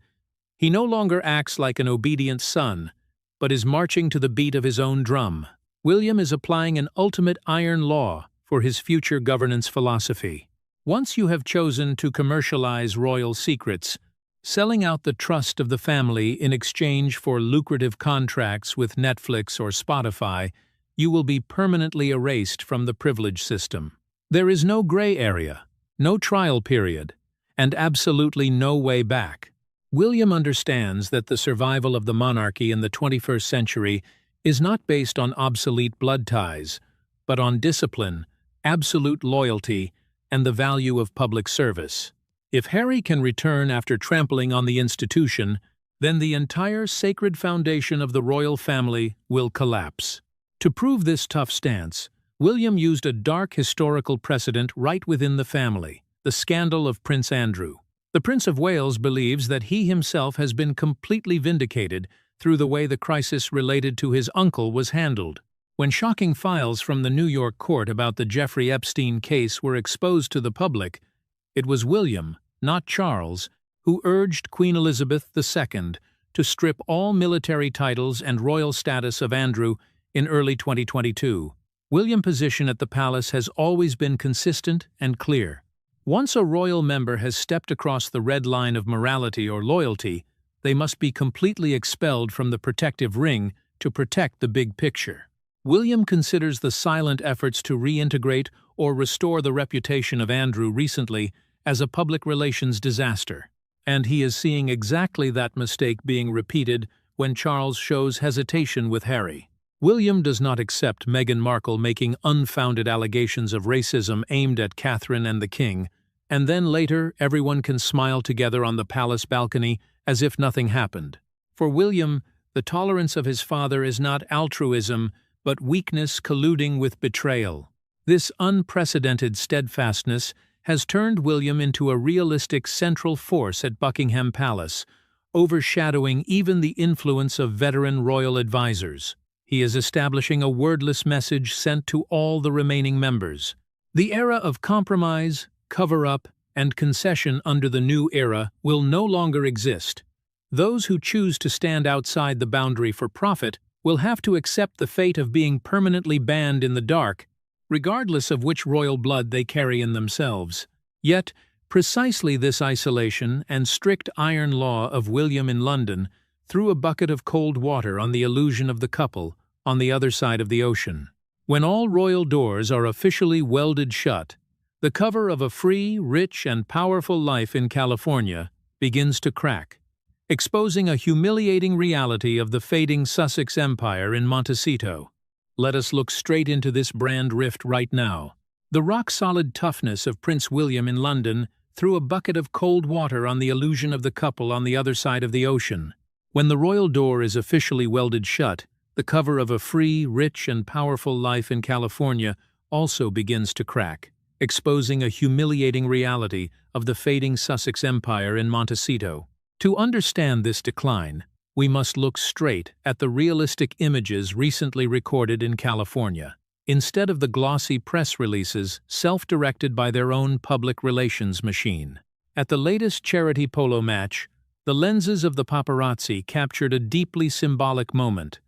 he no longer acts like an obedient son, but is marching to the beat of his own drum. William is applying an ultimate iron law for his future governance philosophy. Once you have chosen to commercialize royal secrets, selling out the trust of the family in exchange for lucrative contracts with Netflix or Spotify, you will be permanently erased from the privilege system. There is no gray area, no trial period, and absolutely no way back. William understands that the survival of the monarchy in the 21st century is not based on obsolete blood ties, but on discipline, absolute loyalty, and the value of public service. If Harry can return after trampling on the institution, then the entire sacred foundation of the royal family will collapse. To prove this tough stance, William used a dark historical precedent right within the family, the scandal of Prince Andrew. The Prince of Wales believes that he himself has been completely vindicated through the way the crisis related to his uncle was handled. When shocking files from the New York court about the Jeffrey Epstein case were exposed to the public, it was William, not Charles, who urged Queen Elizabeth II to strip all military titles and royal status of Andrew in early 2022. William's position at the palace has always been consistent and clear. Once a royal member has stepped across the red line of morality or loyalty, they must be completely expelled from the protective ring to protect the big picture. William considers the silent efforts to reintegrate or restore the reputation of Andrew recently as a public relations disaster, and he is seeing exactly that mistake being repeated when Charles shows hesitation with Harry. William does not accept Meghan Markle making unfounded allegations of racism aimed at Catherine and the King, and then later everyone can smile together on the palace balcony as if nothing happened. For William, the tolerance of his father is not altruism, but weakness colluding with betrayal. This unprecedented steadfastness has turned William into a realistic central force at Buckingham Palace, overshadowing even the influence of veteran royal advisors. He is establishing a wordless message sent to all the remaining members. The era of compromise, cover-up, and concession under the new era will no longer exist. Those who choose to stand outside the boundary for profit will have to accept the fate of being permanently banned in the dark, regardless of which royal blood they carry in themselves. Yet, precisely this isolation and strict iron law of William in London threw a bucket of cold water on the illusion of the couple on the other side of the ocean. When all royal doors are officially welded shut, the cover of a free, rich, and powerful life in California begins to crack, exposing a humiliating reality of the fading Sussex Empire in Montecito. Let us look straight into this brand rift right now. The rock-solid toughness of Prince William in London threw a bucket of cold water on the illusion of the couple on the other side of the ocean. When the royal door is officially welded shut, the cover of a free, rich, and powerful life in California also begins to crack, exposing a humiliating reality of the fading Sussex Empire in Montecito. To understand this decline, we must look straight at the realistic images recently recorded in California, instead of the glossy press releases self-directed by their own public relations machine. At the latest charity polo match, the lenses of the paparazzi captured a deeply symbolic moment.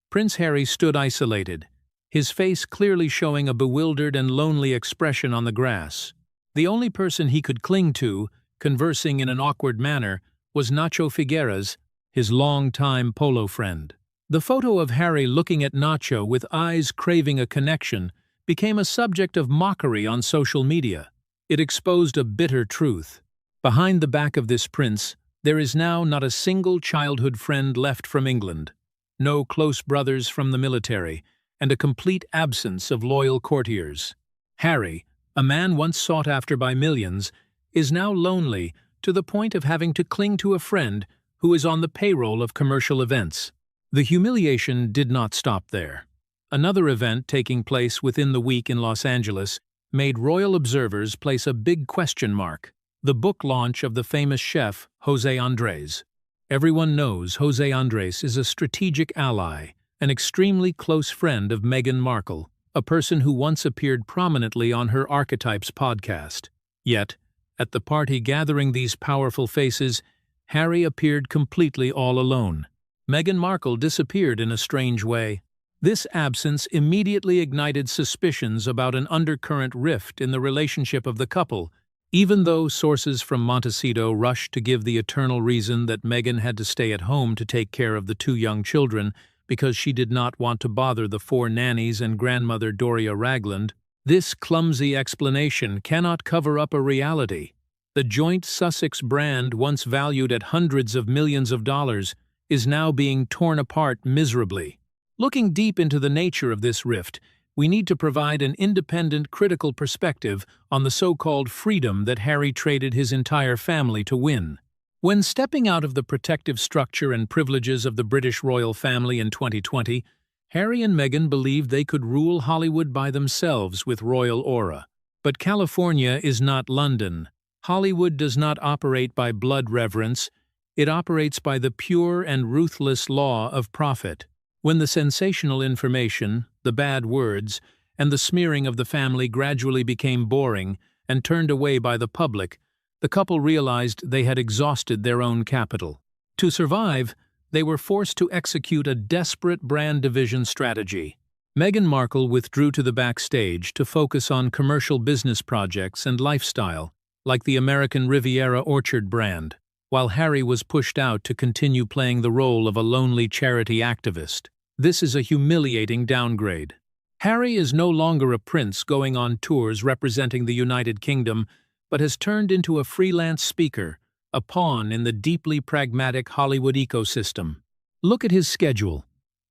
Prince Harry stood isolated, his face clearly showing a bewildered and lonely expression on the grass. The only person he could cling to, conversing in an awkward manner, was Nacho Figueras, his longtime polo friend. The photo of Harry looking at Nacho with eyes craving a connection became a subject of mockery on social media. It exposed a bitter truth. Behind the back of this prince, there is now not a single childhood friend left from England, no close brothers from the military, and a complete absence of loyal courtiers. Harry, a man once sought after by millions, is now lonely to the point of having to cling to a friend who is on the payroll of commercial events. The humiliation did not stop there. Another event taking place within the week in Los Angeles made royal observers place a big question mark: the book launch of the famous chef José Andrés. Everyone knows José Andrés is a strategic ally, an extremely close friend of Meghan Markle, a person who once appeared prominently on her Archetypes podcast. Yet, at the party gathering these powerful faces, Harry appeared completely all alone. Meghan Markle disappeared in a strange way. This absence immediately ignited suspicions about an undercurrent rift in the relationship of the couple, even though sources from Montecito rushed to give the eternal reason that Meghan had to stay at home to take care of the two young children because she did not want to bother the four nannies and grandmother Doria Ragland. This clumsy explanation cannot cover up a reality. The joint Sussex brand, once valued at hundreds of millions of dollars, is now being torn apart miserably. Looking deep into the nature of this rift, we need to provide an independent, critical perspective on the so-called freedom that Harry traded his entire family to win. When stepping out of the protective structure and privileges of the British royal family in 2020, Harry and Meghan believed they could rule Hollywood by themselves with royal aura. But California is not London. Hollywood does not operate by blood reverence, it operates by the pure and ruthless law of profit. When the sensational information, the bad words, and the smearing of the family gradually became boring and turned away by the public, the couple realized they had exhausted their own capital. To survive, they were forced to execute a desperate brand division strategy. Meghan Markle withdrew to the backstage to focus on commercial business projects and lifestyle, like the American Riviera Orchard brand, while Harry was pushed out to continue playing the role of a lonely charity activist. This is a humiliating downgrade. Harry is no longer a prince going on tours representing the United Kingdom, but has turned into a freelance speaker, a pawn in the deeply pragmatic Hollywood ecosystem. Look at his schedule.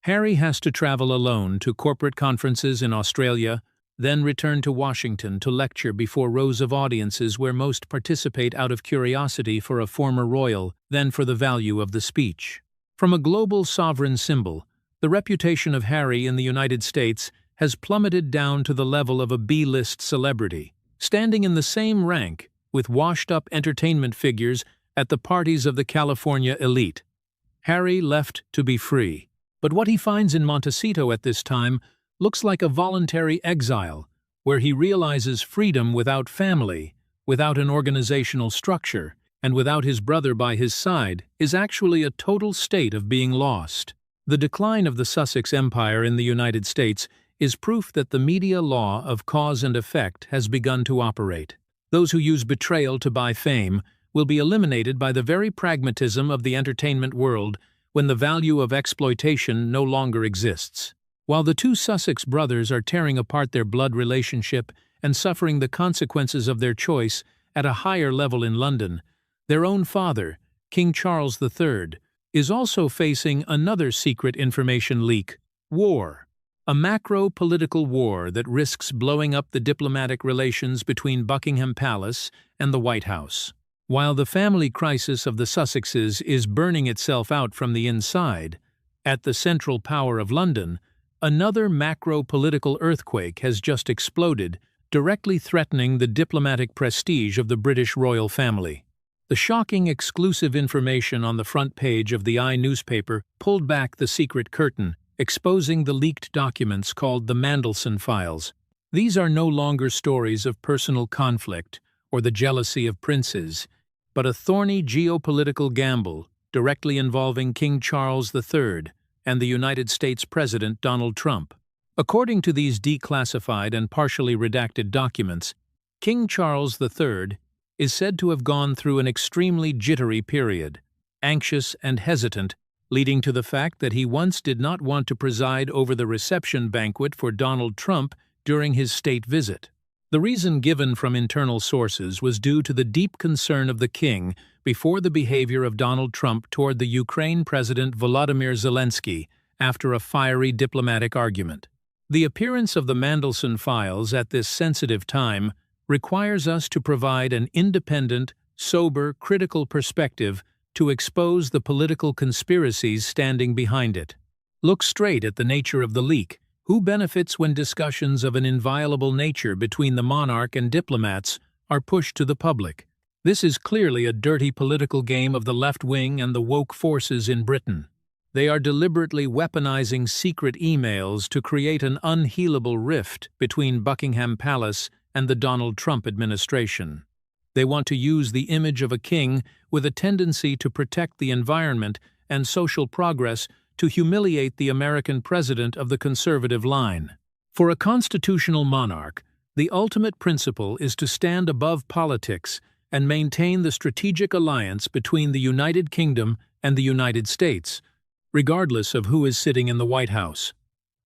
Harry has to travel alone to corporate conferences in Australia, then return to Washington to lecture before rows of audiences where most participate out of curiosity for a former royal than for the value of the speech. From a global sovereign symbol, the reputation of Harry in the United States has plummeted down to the level of a B-list celebrity, standing in the same rank with washed-up entertainment figures at the parties of the California elite. Harry left to be free. But what he finds in Montecito at this time looks like a voluntary exile, where he realizes freedom without family, without an organizational structure, and without his brother by his side is actually a total state of being lost. The decline of the Sussex Empire in the United States is proof that the media law of cause and effect has begun to operate. Those who use betrayal to buy fame will be eliminated by the very pragmatism of the entertainment world when the value of exploitation no longer exists. While the two Sussex brothers are tearing apart their blood relationship and suffering the consequences of their choice at a higher level in London, their own father, King Charles III, is also facing another secret information leak: war. A macro-political war that risks blowing up the diplomatic relations between Buckingham Palace and the White House. While the family crisis of the Sussexes is burning itself out from the inside, at the Central Power of London, another macro-political earthquake has just exploded directly threatening the diplomatic prestige of the British royal family. The shocking exclusive information on the front page of the newspaper pulled back the secret curtain, exposing the leaked documents called the Mandelson Files. These are no longer stories of personal conflict or the jealousy of princes, but a thorny geopolitical gamble directly involving King Charles III and the United States President Donald Trump. According to these declassified and partially redacted documents, King Charles III is said to have gone through an extremely jittery period, anxious and hesitant, leading to the fact that he once did not want to preside over the reception banquet for Donald Trump during his state visit. The reason given from internal sources was due to the deep concern of the king before the behavior of Donald Trump toward the Ukraine President Volodymyr Zelensky after a fiery diplomatic argument. The appearance of the Mandelson Files at this sensitive time requires us to provide an independent, sober, critical perspective to expose the political conspiracies standing behind it. Look straight at the nature of the leak. Who benefits when discussions of an inviolable nature between the monarch and diplomats are pushed to the public? This is clearly a dirty political game of the left wing and the woke forces in Britain. They are deliberately weaponizing secret emails to create an unhealable rift between Buckingham Palace and the Donald Trump administration. They want to use the image of a king with a tendency to protect the environment and social progress to humiliate the American president of the conservative line. For a constitutional monarch, the ultimate principle is to stand above politics and maintain the strategic alliance between the United Kingdom and the United States, regardless of who is sitting in the White House.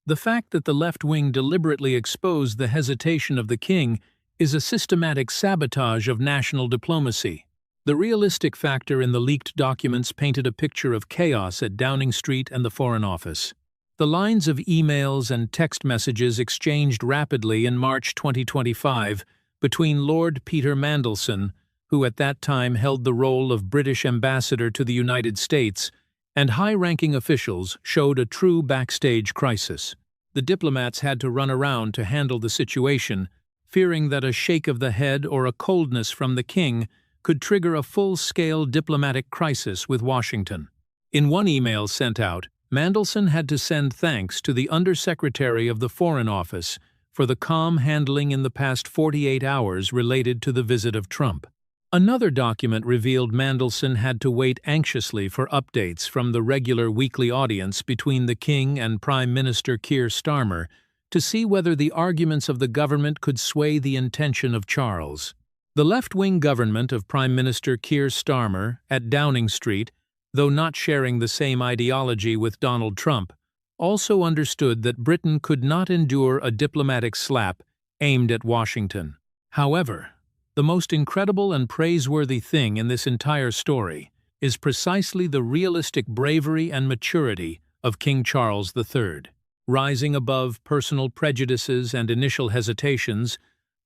The fact that the left wing deliberately exposed the hesitation of the king is a systematic sabotage of national diplomacy. The realistic factor in the leaked documents painted a picture of chaos at Downing Street and the Foreign Office. The lines of emails and text messages exchanged rapidly in March 2025 between Lord Peter Mandelson, who at that time held the role of British ambassador to the United States, and high-ranking officials showed a true backstage crisis. The diplomats had to run around to handle the situation, fearing that a shake of the head or a coldness from the king could trigger a full-scale diplomatic crisis with Washington. In one email sent out, Mandelson had to send thanks to the Undersecretary of the Foreign Office for the calm handling in the past 48 hours related to the visit of Trump. Another document revealed Mandelson had to wait anxiously for updates from the regular weekly audience between the king and Prime Minister Keir Starmer to see whether the arguments of the government could sway the intention of Charles. The left-wing government of Prime Minister Keir Starmer at Downing Street, though not sharing the same ideology with Donald Trump, also understood that Britain could not endure a diplomatic slap aimed at Washington. However, the most incredible and praiseworthy thing in this entire story is precisely the realistic bravery and maturity of King Charles III. Rising above personal prejudices and initial hesitations,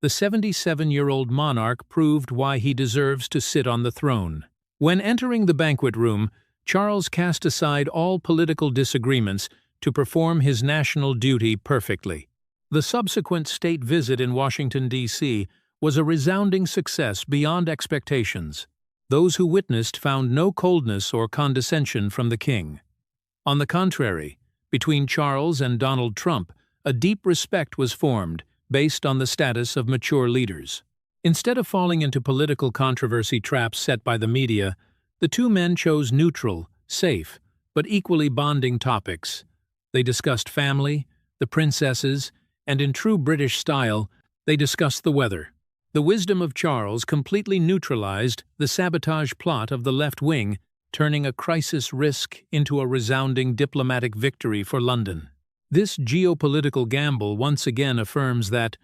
the 77-year-old monarch proved why he deserves to sit on the throne. When entering the banquet room, Charles cast aside all political disagreements to perform his national duty perfectly. The subsequent state visit in Washington, D.C., was a resounding success beyond expectations. Those who witnessed found no coldness or condescension from the king. On the contrary, between Charles and Donald Trump, a deep respect was formed based on the status of mature leaders. Instead of falling into political controversy traps set by the media, the two men chose neutral, safe, but equally bonding topics. They discussed family, the princesses, and in true British style, they discussed the weather. The wisdom of Charles completely neutralized the sabotage plot of the left wing, turning a crisis risk into a resounding diplomatic victory for London. This geopolitical gamble once again affirms that,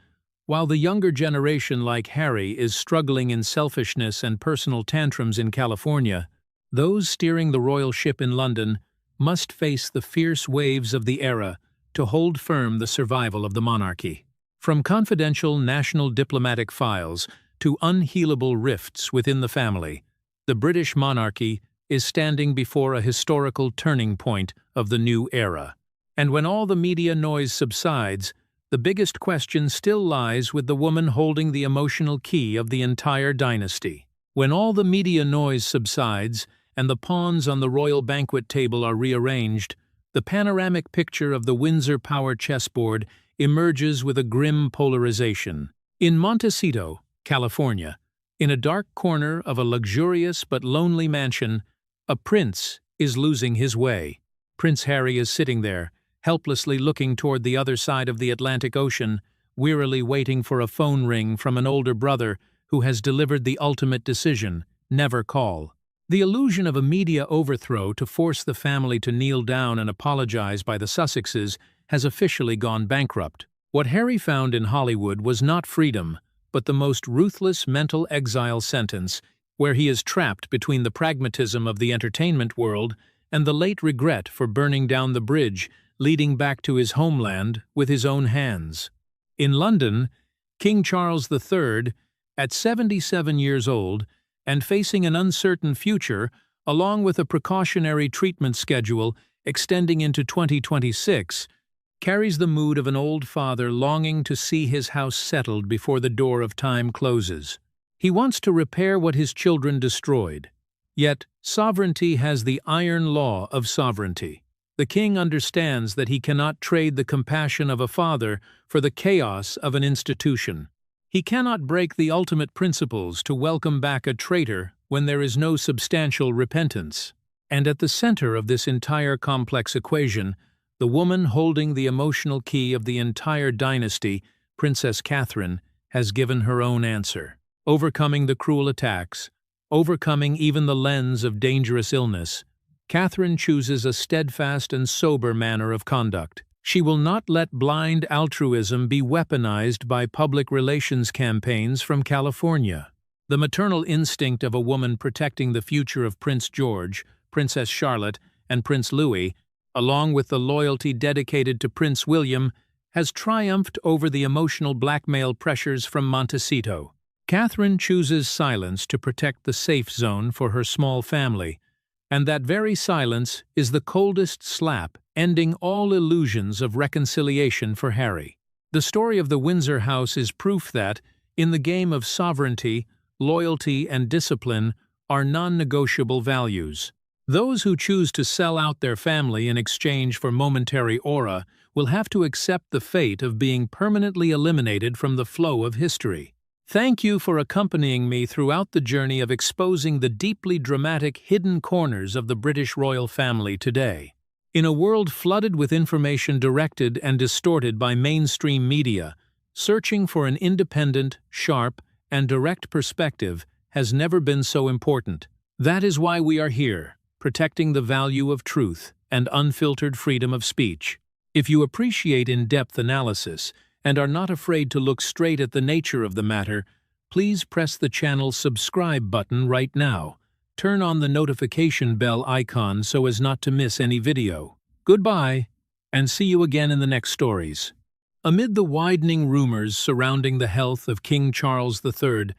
while the younger generation like Harry is struggling in selfishness and personal tantrums in California, those steering the royal ship in London must face the fierce waves of the era to hold firm the survival of the monarchy. From confidential national diplomatic files to unhealable rifts within the family, the British monarchy is standing before a historical turning point of the new era. And when all the media noise subsides, the biggest question still lies with the woman holding the emotional key of the entire dynasty. When all the media noise subsides and the pawns on the royal banquet table are rearranged, the panoramic picture of the Windsor power chessboard emerges with a grim polarization. In Montecito, California, in a dark corner of a luxurious but lonely mansion, a prince is losing his way. Prince Harry is sitting there, helplessly looking toward the other side of the Atlantic Ocean, wearily waiting for a phone ring from an older brother who has delivered the ultimate decision: never call. The illusion of a media overthrow to force the family to kneel down and apologize by the Sussexes has officially gone bankrupt. What Harry found in Hollywood was not freedom, but the most ruthless mental exile sentence, where he is trapped between the pragmatism of the entertainment world and the late regret for burning down the bridge leading back to his homeland with his own hands. In London, King Charles III, at 77 years old and facing an uncertain future, along with a precautionary treatment schedule extending into 2026, carries the mood of an old father longing to see his house settled before the door of time closes. He wants to repair what his children destroyed. Yet, sovereignty has the iron law of sovereignty. The king understands that he cannot trade the compassion of a father for the chaos of an institution. He cannot break the ultimate principles to welcome back a traitor when there is no substantial repentance. And at the center of this entire complex equation, the woman holding the emotional key of the entire dynasty, Princess Catherine, has given her own answer. Overcoming the cruel attacks, overcoming even the lens of dangerous illness, Catherine chooses a steadfast and sober manner of conduct. She will not let blind altruism be weaponized by public relations campaigns from California. The maternal instinct of a woman protecting the future of Prince George, Princess Charlotte, and Prince Louis, along with the loyalty dedicated to Prince William, has triumphed over the emotional blackmail pressures from Montecito. Catherine chooses silence to protect the safe zone for her small family, and that very silence is the coldest slap, ending all illusions of reconciliation for Harry. The story of the Windsor house is proof that, in the game of sovereignty, loyalty and discipline are non-negotiable values. Those who choose to sell out their family in exchange for momentary aura will have to accept the fate of being permanently eliminated from the flow of history. Thank you for accompanying me throughout the journey of exposing the deeply dramatic hidden corners of the British royal family today. In a world flooded with information directed and distorted by mainstream media, searching for an independent, sharp, and direct perspective has never been so important. That is why we are here, protecting the value of truth and unfiltered freedom of speech. If you appreciate in-depth analysis and are not afraid to look straight at the nature of the matter, please press the channel's subscribe button right now. Turn on the notification bell icon so as not to miss any video. Goodbye, and see you again in the next stories. Amid the widening rumors surrounding the health of King Charles III,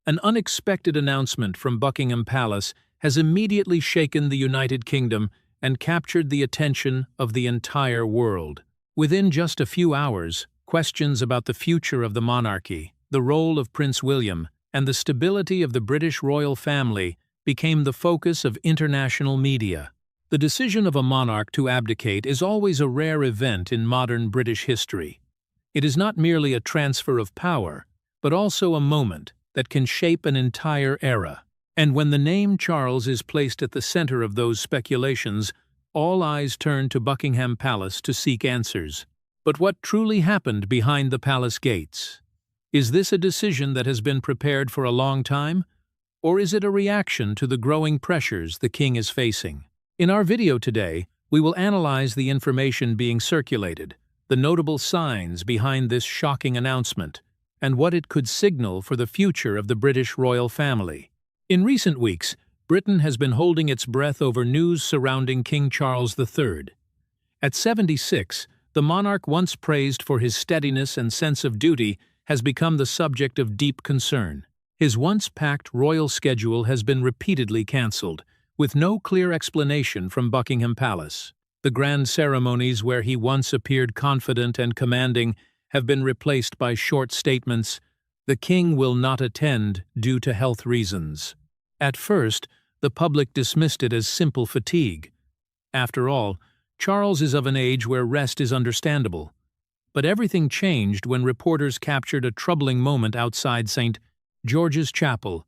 an unexpected announcement from Buckingham Palace has immediately shaken the United Kingdom and captured the attention of the entire world. Within just a few hours, questions about the future of the monarchy, the role of Prince William, and the stability of the British royal family became the focus of international media. The decision of a monarch to abdicate is always a rare event in modern British history. It is not merely a transfer of power, but also a moment that can shape an entire era. And when the name Charles is placed at the center of those speculations, all eyes turn to Buckingham Palace to seek answers. But what truly happened behind the palace gates? Is this a decision that has been prepared for a long time? Or is it a reaction to the growing pressures the king is facing? In our video today, we will analyze the information being circulated, the notable signs behind this shocking announcement, and what it could signal for the future of the British royal family. In recent weeks, Britain has been holding its breath over news surrounding King Charles III. At 76, the monarch once praised for his steadiness and sense of duty has become the subject of deep concern. His once-packed royal schedule has been repeatedly cancelled, with no clear explanation from Buckingham Palace. The grand ceremonies where he once appeared confident and commanding have been replaced by short statements, "The king will not attend due to health reasons." At first, the public dismissed it as simple fatigue. After all, Charles is of an age where rest is understandable. But everything changed when reporters captured a troubling moment outside St. George's Chapel.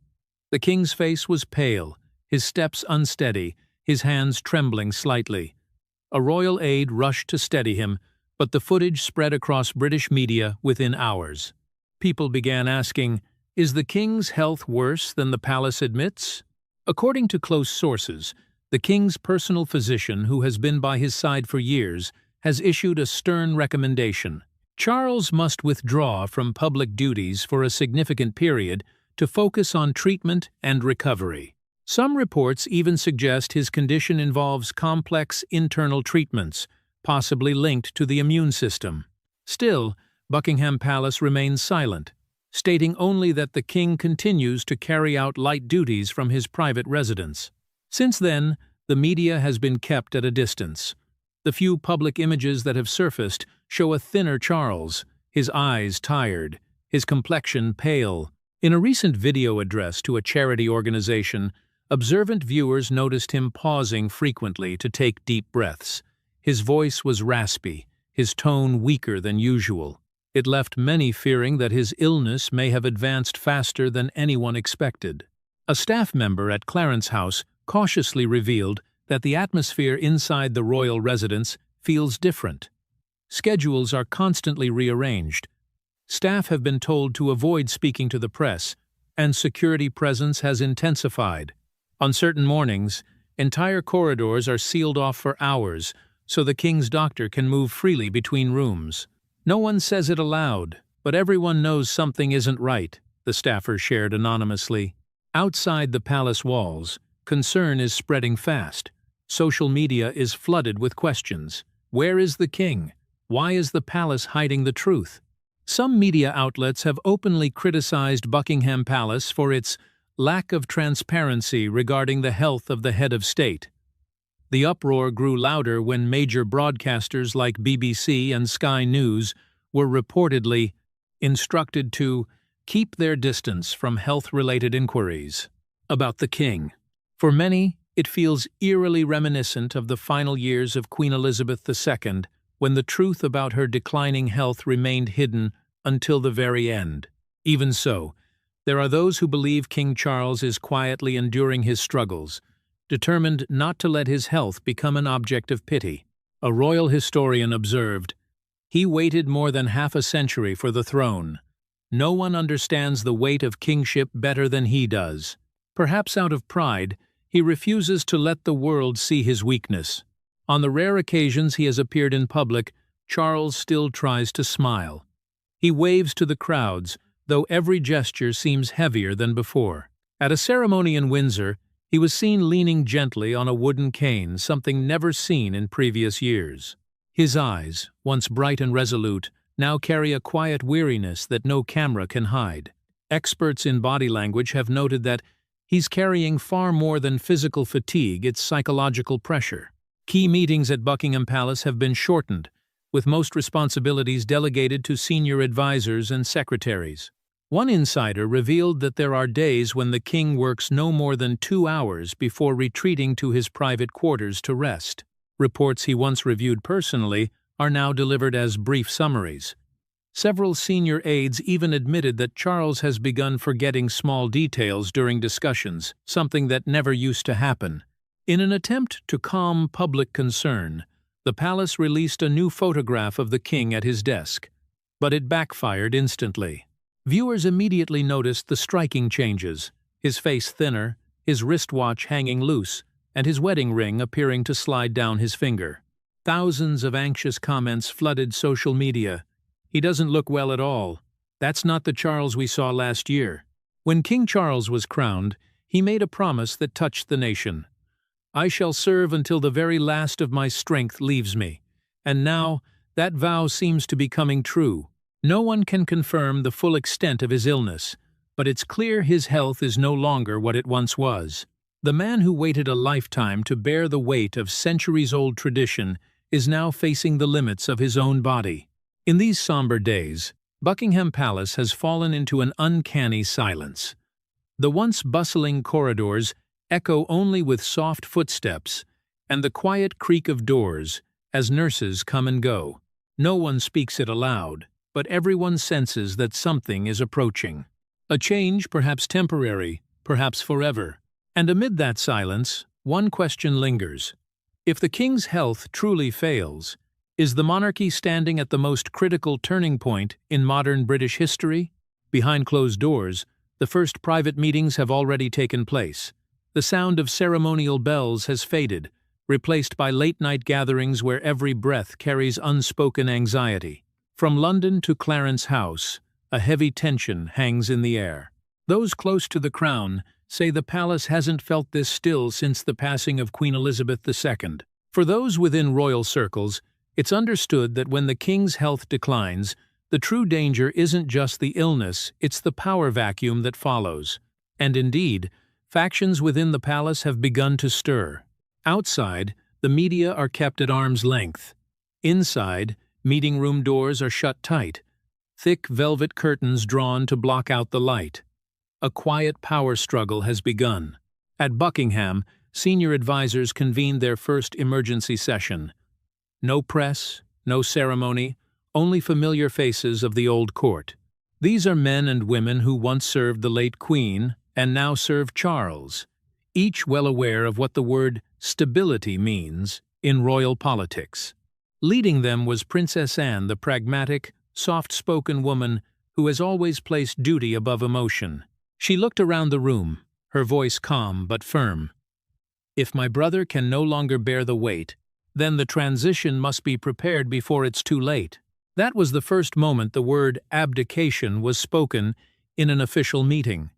The king's face was pale, his steps unsteady, his hands trembling slightly. A royal aide rushed to steady him, but the footage spread across British media within hours. People began asking, "Is the king's health worse than the palace admits?" According to close sources, the king's personal physician, who has been by his side for years, has issued a stern recommendation. Charles must withdraw from public duties for a significant period to focus on treatment and recovery. Some reports even suggest his condition involves complex internal treatments, possibly linked to the immune system. Still, Buckingham Palace remains silent, stating only that the king continues to carry out light duties from his private residence. Since then, the media has been kept at a distance. The few public images that have surfaced show a thinner Charles, his eyes tired, his complexion pale. In a recent video address to a charity organization, observant viewers noticed him pausing frequently to take deep breaths. His voice was raspy, his tone weaker than usual. It left many fearing that his illness may have advanced faster than anyone expected. A staff member at Clarence House cautiously revealed that the atmosphere inside the royal residence feels different. Schedules are constantly rearranged. Staff have been told to avoid speaking to the press, and security presence has intensified. On certain mornings, entire corridors are sealed off for hours so the king's doctor can move freely between rooms. No one says it aloud, but everyone knows something isn't right, the staffer shared anonymously. Outside the palace walls, concern is spreading fast. Social media is flooded with questions. Where is the king? Why is the palace hiding the truth? Some media outlets have openly criticized Buckingham Palace for its lack of transparency regarding the health of the head of state. The uproar grew louder when major broadcasters like BBC and Sky News were reportedly instructed to keep their distance from health-related inquiries about the king. For many, it feels eerily reminiscent of the final years of Queen Elizabeth II, when the truth about her declining health remained hidden until the very end. Even so, there are those who believe King Charles is quietly enduring his struggles, determined not to let his health become an object of pity. A royal historian observed, "He waited more than half a century for the throne. No one understands the weight of kingship better than he does. Perhaps out of pride, he refuses to let the world see his weakness. On the rare occasions he has appeared in public, Charles still tries to smile. He waves to the crowds, though every gesture seems heavier than before." At a ceremony in Windsor, he was seen leaning gently on a wooden cane, something never seen in previous years. His eyes, once bright and resolute, now carry a quiet weariness that no camera can hide. Experts in body language have noted that he's carrying far more than physical fatigue, it's psychological pressure. Key meetings at Buckingham Palace have been shortened, with most responsibilities delegated to senior advisors and secretaries. One insider revealed that there are days when the king works no more than 2 hours before retreating to his private quarters to rest. Reports he once reviewed personally are now delivered as brief summaries. Several senior aides even admitted that Charles has begun forgetting small details during discussions, something that never used to happen. In an attempt to calm public concern, the palace released a new photograph of the king at his desk, but it backfired instantly. Viewers immediately noticed the striking changes: his face thinner, his wristwatch hanging loose, and his wedding ring appearing to slide down his finger. Thousands of anxious comments flooded social media. "He doesn't look well at all. That's not the Charles we saw last year." When King Charles was crowned, he made a promise that touched the nation. "I shall serve until the very last of my strength leaves me." And now, that vow seems to be coming true. No one can confirm the full extent of his illness, but it's clear his health is no longer what it once was. The man who waited a lifetime to bear the weight of centuries-old tradition is now facing the limits of his own body. In these somber days, Buckingham Palace has fallen into an uncanny silence. The once bustling corridors echo only with soft footsteps and the quiet creak of doors as nurses come and go. No one speaks it aloud, but everyone senses that something is approaching. A change, perhaps temporary, perhaps forever. And amid that silence, one question lingers. If the king's health truly fails, is the monarchy standing at the most critical turning point in modern British history? Behind closed doors, the first private meetings have already taken place. The sound of ceremonial bells has faded, replaced by late-night gatherings where every breath carries unspoken anxiety. From London to Clarence House, a heavy tension hangs in the air. Those close to the crown say the palace hasn't felt this still since the passing of Queen Elizabeth II. For those within royal circles, it's understood that when the king's health declines, the true danger isn't just the illness, it's the power vacuum that follows. And indeed, factions within the palace have begun to stir. Outside, the media are kept at arm's length. Inside, meeting room doors are shut tight, thick velvet curtains drawn to block out the light. A quiet power struggle has begun. At Buckingham, senior advisors convened their first emergency session. No press, no ceremony, only familiar faces of the old court. These are men and women who once served the late Queen and now serve Charles, each well aware of what the word stability means in royal politics. Leading them was Princess Anne, the pragmatic, soft-spoken woman who has always placed duty above emotion. She looked around the room, her voice calm but firm. If my brother can no longer bear the weight, then the transition must be prepared before it's too late. That was the first moment the word abdication was spoken in an official meeting.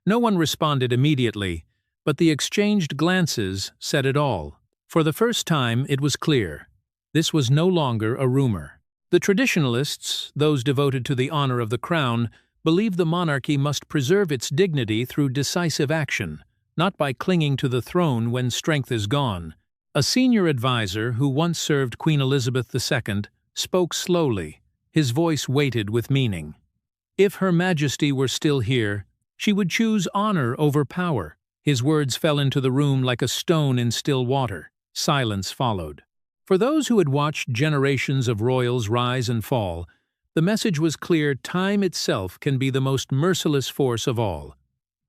No one responded immediately, but the exchanged glances said it all. For the first time, it was clear. This was no longer a rumor. The traditionalists, those devoted to the honor of the crown, believed the monarchy must preserve its dignity through decisive action, not by clinging to the throne when strength is gone. A senior advisor who once served Queen Elizabeth II spoke slowly, his voice weighted with meaning. If Her Majesty were still here, she would choose honor over power. His words fell into the room like a stone in still water. Silence followed. For those who had watched generations of royals rise and fall, the message was clear: time itself can be the most merciless force of all.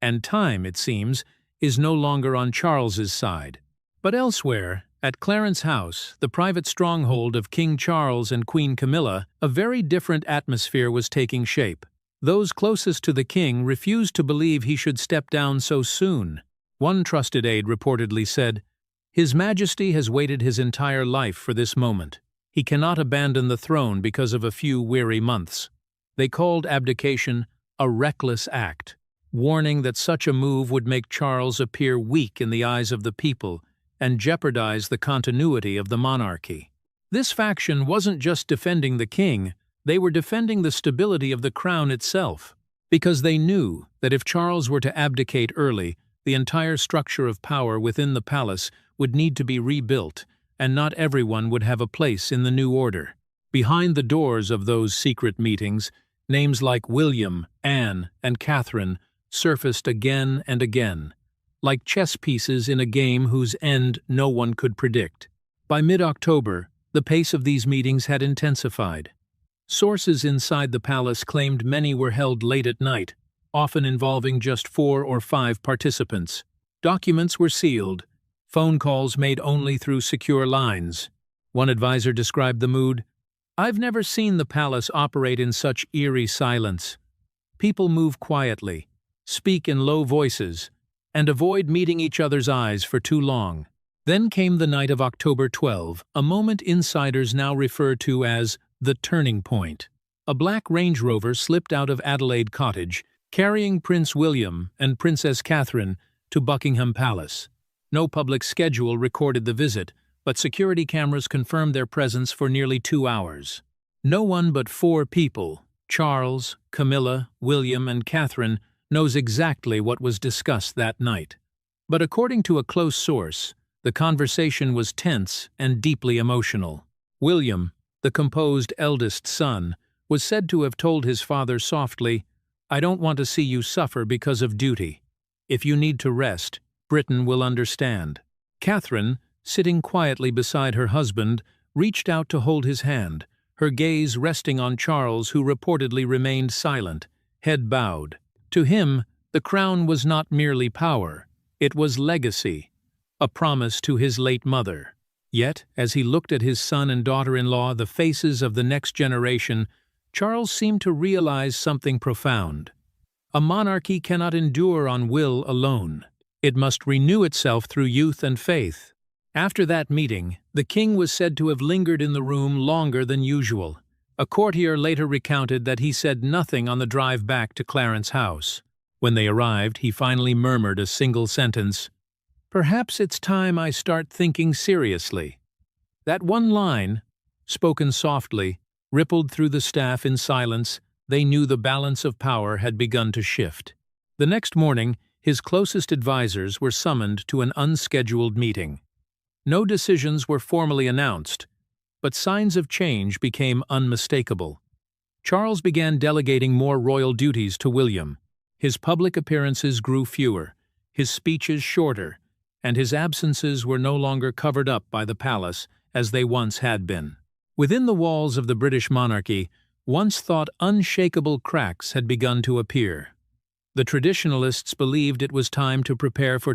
And time, it seems, is no longer on Charles's side. But elsewhere, at Clarence House, the private stronghold of King Charles and Queen Camilla, a very different atmosphere was taking shape. Those closest to the king refused to believe he should step down so soon. One trusted aide reportedly said, "His Majesty has waited his entire life for this moment. He cannot abandon the throne because of a few weary months." They called abdication a reckless act, warning that such a move would make Charles appear weak in the eyes of the people and jeopardize the continuity of the monarchy. This faction wasn't just defending the king, they were defending the stability of the crown itself, because they knew that if Charles were to abdicate early, the entire structure of power within the palace would need to be rebuilt, and not everyone would have a place in the new order. Behind the doors of those secret meetings, names like William, Anne, and Catherine surfaced again and again, like chess pieces in a game whose end no one could predict. By mid-October, the pace of these meetings had intensified. Sources inside the palace claimed many were held late at night, often involving just 4 or 5 participants. Documents were sealed, phone calls made only through secure lines. One advisor described the mood, "I've never seen the palace operate in such eerie silence. People move quietly, speak in low voices, and avoid meeting each other's eyes for too long." Then came the night of October 12, a moment insiders now refer to as the turning point. A black Range Rover slipped out of Adelaide Cottage, carrying Prince William and Princess Catherine to Buckingham Palace. No public schedule recorded the visit, but security cameras confirmed their presence for nearly 2 hours. No one but 4 people, Charles, Camilla, William, and Catherine, knows exactly what was discussed that night. But according to a close source, the conversation was tense and deeply emotional. William, the composed eldest son, was said to have told his father softly, "I don't want to see you suffer because of duty. If you need to rest, Britain will understand." Catherine, sitting quietly beside her husband, reached out to hold his hand, her gaze resting on Charles, who reportedly remained silent, head bowed. To him, the crown was not merely power, it was legacy, a promise to his late mother. Yet, as he looked at his son and daughter-in-law, the faces of the next generation, Charles seemed to realize something profound. A monarchy cannot endure on will alone. It must renew itself through youth and faith. After that meeting, the king was said to have lingered in the room longer than usual. A courtier later recounted that he said nothing on the drive back to Clarence House. When they arrived, he finally murmured a single sentence, "Perhaps it's time I start thinking seriously." That one line, spoken softly, rippled through the staff in silence. They knew the balance of power had begun to shift. The next morning, his closest advisers were summoned to an unscheduled meeting. No decisions were formally announced, but signs of change became unmistakable. Charles began delegating more royal duties to William. His public appearances grew fewer, his speeches shorter, and his absences were no longer covered up by the palace as they once had been. Within the walls of the British monarchy, once thought unshakable cracks had begun to appear. The traditionalists believed it was time to prepare for